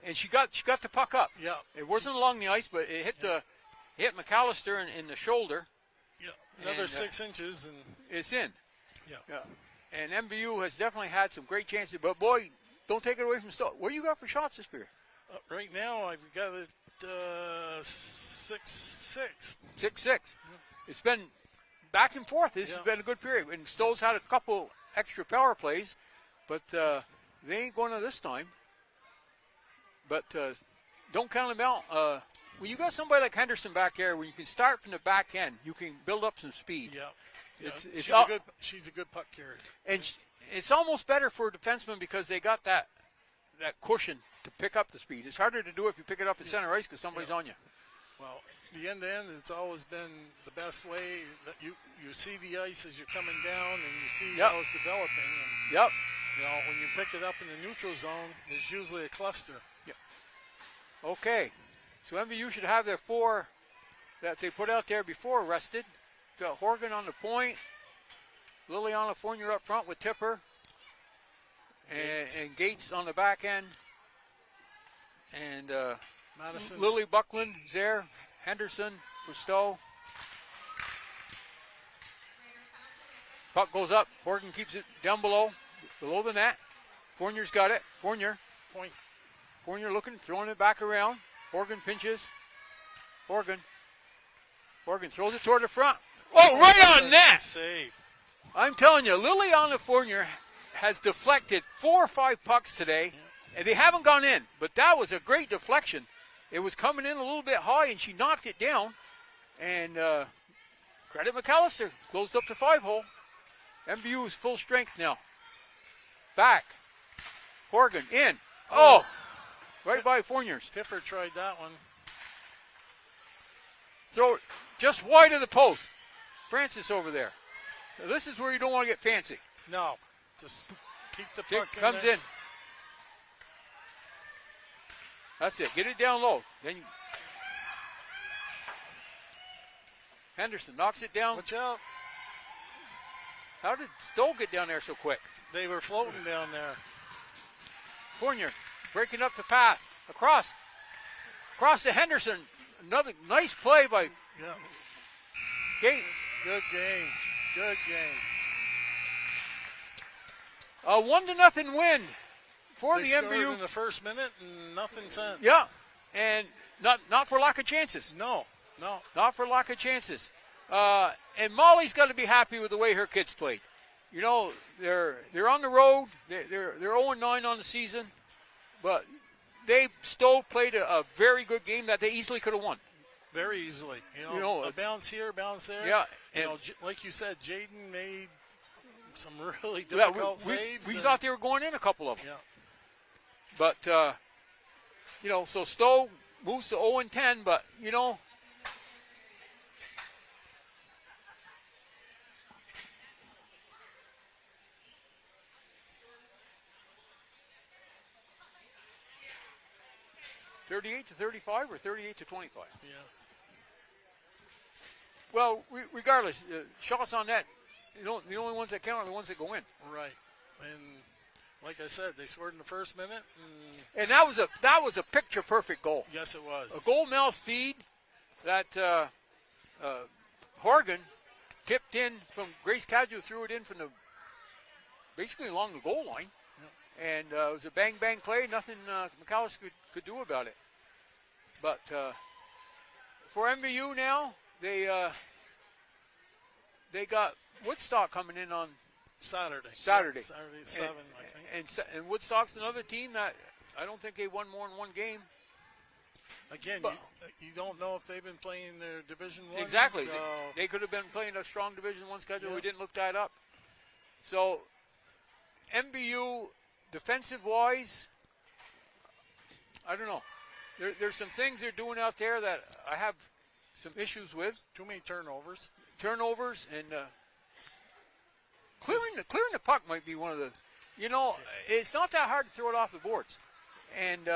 And she got the puck up. Yeah. It wasn't along the ice, but it hit McAllister in the shoulder. Yeah, another 6 inches, and it's in. Yeah. And MVU has definitely had some great chances, but boy, don't take it away from Stowe. What do you got for shots this period? Right now, I've got it 6-6. 6-6. Yeah. It's been back and forth. This has been a good period. And Stowe's had a couple extra power plays, but they ain't going to this time. But don't count them out. When you got somebody like Henderson back there, where you can start from the back end, you can build up some speed. Yeah. She's a good puck carrier. And it's almost better for a defenseman because they got that cushion to pick up the speed. It's harder to do if you pick it up at center ice because somebody's on you. Well, the end-to-end, it's always been the best way. That you see the ice as you're coming down, and you see how it's developing. And, when you pick it up in the neutral zone, there's usually a cluster. Yep. Okay. So MVU should have their 4 that they put out there before rested. Got Horgan on the point. Liliana Fournier up front with Tipper. And Gates on the back end. And Lily Buckland is there. Henderson for Stowe. Puck goes up. Horgan keeps it down below the net. Fournier's got it. Fournier. Point. Fournier looking, throwing it back around. Horgan pinches. Horgan throws it toward the front. Oh, right on net! Save. I'm telling you, Liliana Fournier has deflected 4 or 5 pucks today, and they haven't gone in. But that was a great deflection. It was coming in a little bit high, and she knocked it down. And credit McAllister, closed up the 5-hole. MVU is full strength now. Back. Horgan in. Oh! Right by Fournier's. Tipper tried that one. Throw it just wide of the post. Francis over there. Now, this is where you don't want to get fancy. No. Just keep the puck in comes there. in. That's it. Get it down low. Then Henderson knocks it down. Watch out. How did Stowe get down there so quick? They were floating down there. Fournier breaking up the path. Across to Henderson. Another nice play by Gates. Good game. Good game. A 1-0 win for they the scored MVU in the first minute and nothing since. Yeah, and not for lack of chances. No. Not for lack of chances. And Molly's got to be happy with the way her kids played. You know, they're on the road. They're 0-9 on the season, but Stowe played a very good game that they easily could have won. Very easily. You know, a bounce here, bounce there. Yeah. You know, like you said, Jaden made some really difficult saves. We thought they were going in a couple of them. Yeah. But, you know, so Stowe moves to 0-10, but, you know, (38-35) or 38-25. Yeah. Well, regardless, shots on net, you know, the only ones that count are the ones that go in. Right. And like I said, they scored in the first minute. And that was a picture-perfect goal. Yes, it was. A goal mouth feed that Horgan tipped in from Grace Cadju, threw it in from basically along the goal line. Yep. And it was a bang-bang play. Nothing McAllister could do about it. But for MVU now, they got Woodstock coming in on Saturday. Saturday at 7, I think. And Woodstock's another team that I don't think they won more than one game. Again, you don't know if they've been playing their Division I. Exactly. So they could have been playing a strong Division I schedule. Yeah. We didn't look that up. So MVU, defensive-wise, I don't know. There's some things they're doing out there that I have some issues with. Too many turnovers. And clearing the puck might be one of the. You know, it's not that hard to throw it off the boards, and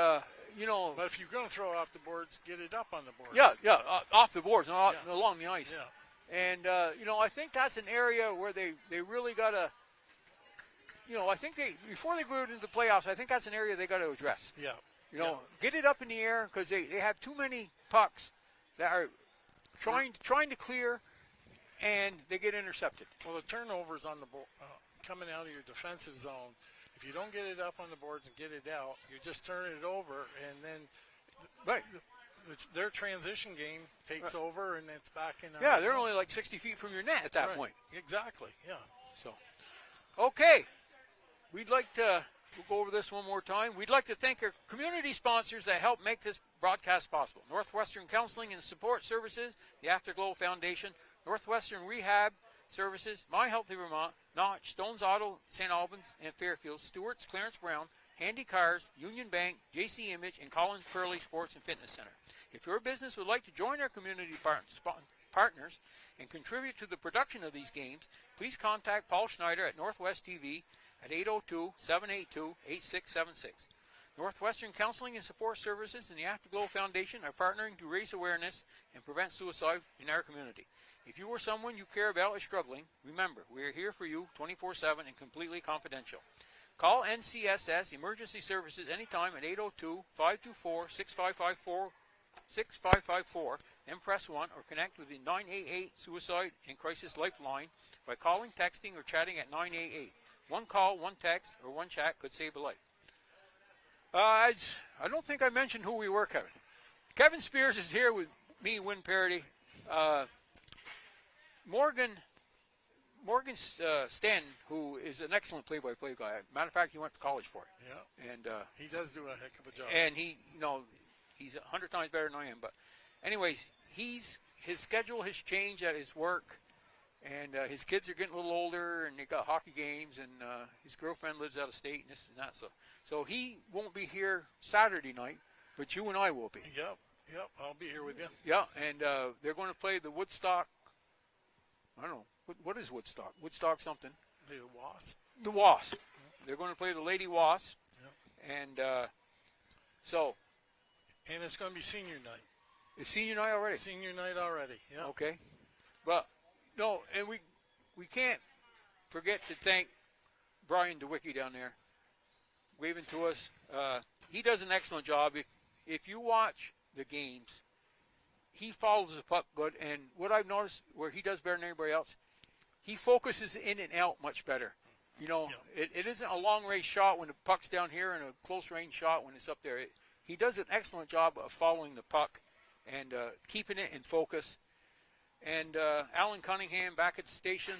you know. But if you're going to throw it off the boards, get it up on the boards. Yeah, off the boards, not along the ice. Yeah. And you know, I think that's an area where they really got to. You know, I think before they go into the playoffs, I think that's an area they got to address. Yeah. You know, get it up in the air because they have too many pucks that are trying to clear, and they get intercepted. Well, the turnovers on the coming out of your defensive zone, if you don't get it up on the boards and get it out, you're just turning it over, and then their transition game takes over, and it's back in. Yeah, they're only like 60 feet from your net at that point. Exactly. Yeah. So, okay, we'll go over this one more time. We'd like to thank our community sponsors that help make this broadcast possible. Northwestern Counseling and Support Services, the Afterglow Foundation, Northwestern Rehab Services, My Healthy Vermont, Notch, Stone's Auto, St. Albans and Fairfield, Stewart's, Clarence Brown, Handy Cars, Union Bank, JC Image, and Collins Pearly Sports and Fitness Center. If your business would like to join our community partners and contribute to the production of these games, please contact Paul Schneider at Northwest TV at 802-782-8676. Northwestern Counseling and Support Services and the Afterglow Foundation are partnering to raise awareness and prevent suicide in our community. If you or someone you care about is struggling, remember, we are here for you 24/7 and completely confidential. Call NCSS Emergency Services anytime at 802-524-6554, then press 1, or connect with the 988 Suicide and Crisis Lifeline by calling, texting, or chatting at 988. One call, one text, or one chat could save a life. I don't think I mentioned who we were, Kevin. Kevin Spears is here with me, Win Parody. Morgan Stanton, who is an excellent play-by-play guy. Matter of fact, he went to college for it. Yeah. And he does do a heck of a job. And he's 100 times better than I am. But anyways, his schedule has changed at his work. And his kids are getting a little older, and they got hockey games, and his girlfriend lives out of state, and this and that. So he won't be here Saturday night, but you and I will be. Yep, I'll be here with you. Yeah, and they're going to play the Woodstock. I don't know. What is Woodstock? Woodstock something. The Wasp. The Wasp. Yep. They're going to play the Lady Wasp. Yep. And so. And it's going to be senior night. It's senior night already? Senior night already, yeah. Okay. But. No, and we can't forget to thank Brian DeWicki down there, waving to us. He does an excellent job. If you watch the games, he follows the puck good. And what I've noticed where he does better than anybody else, he focuses in and out much better. You know, it isn't a long-range shot when the puck's down here and a close-range shot when it's up there. he does an excellent job of following the puck and keeping it in focus. And Alan Cunningham back at the station,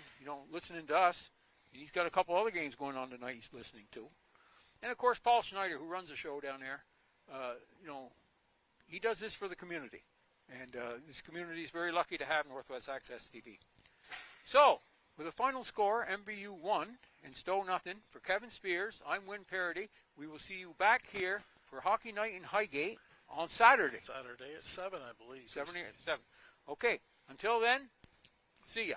listening to us. He's got a couple other games going on tonight he's listening to. And, of course, Paul Schneider, who runs the show down there, he does this for the community. And this community is very lucky to have Northwest Access TV. So, with a final score, MVU 1 and Stowe nothing. For Kevin Spears, I'm Win Parody. We will see you back here for Hockey Night in Highgate on Saturday. Saturday at 7, I believe. 7. Okay. Until then, see ya.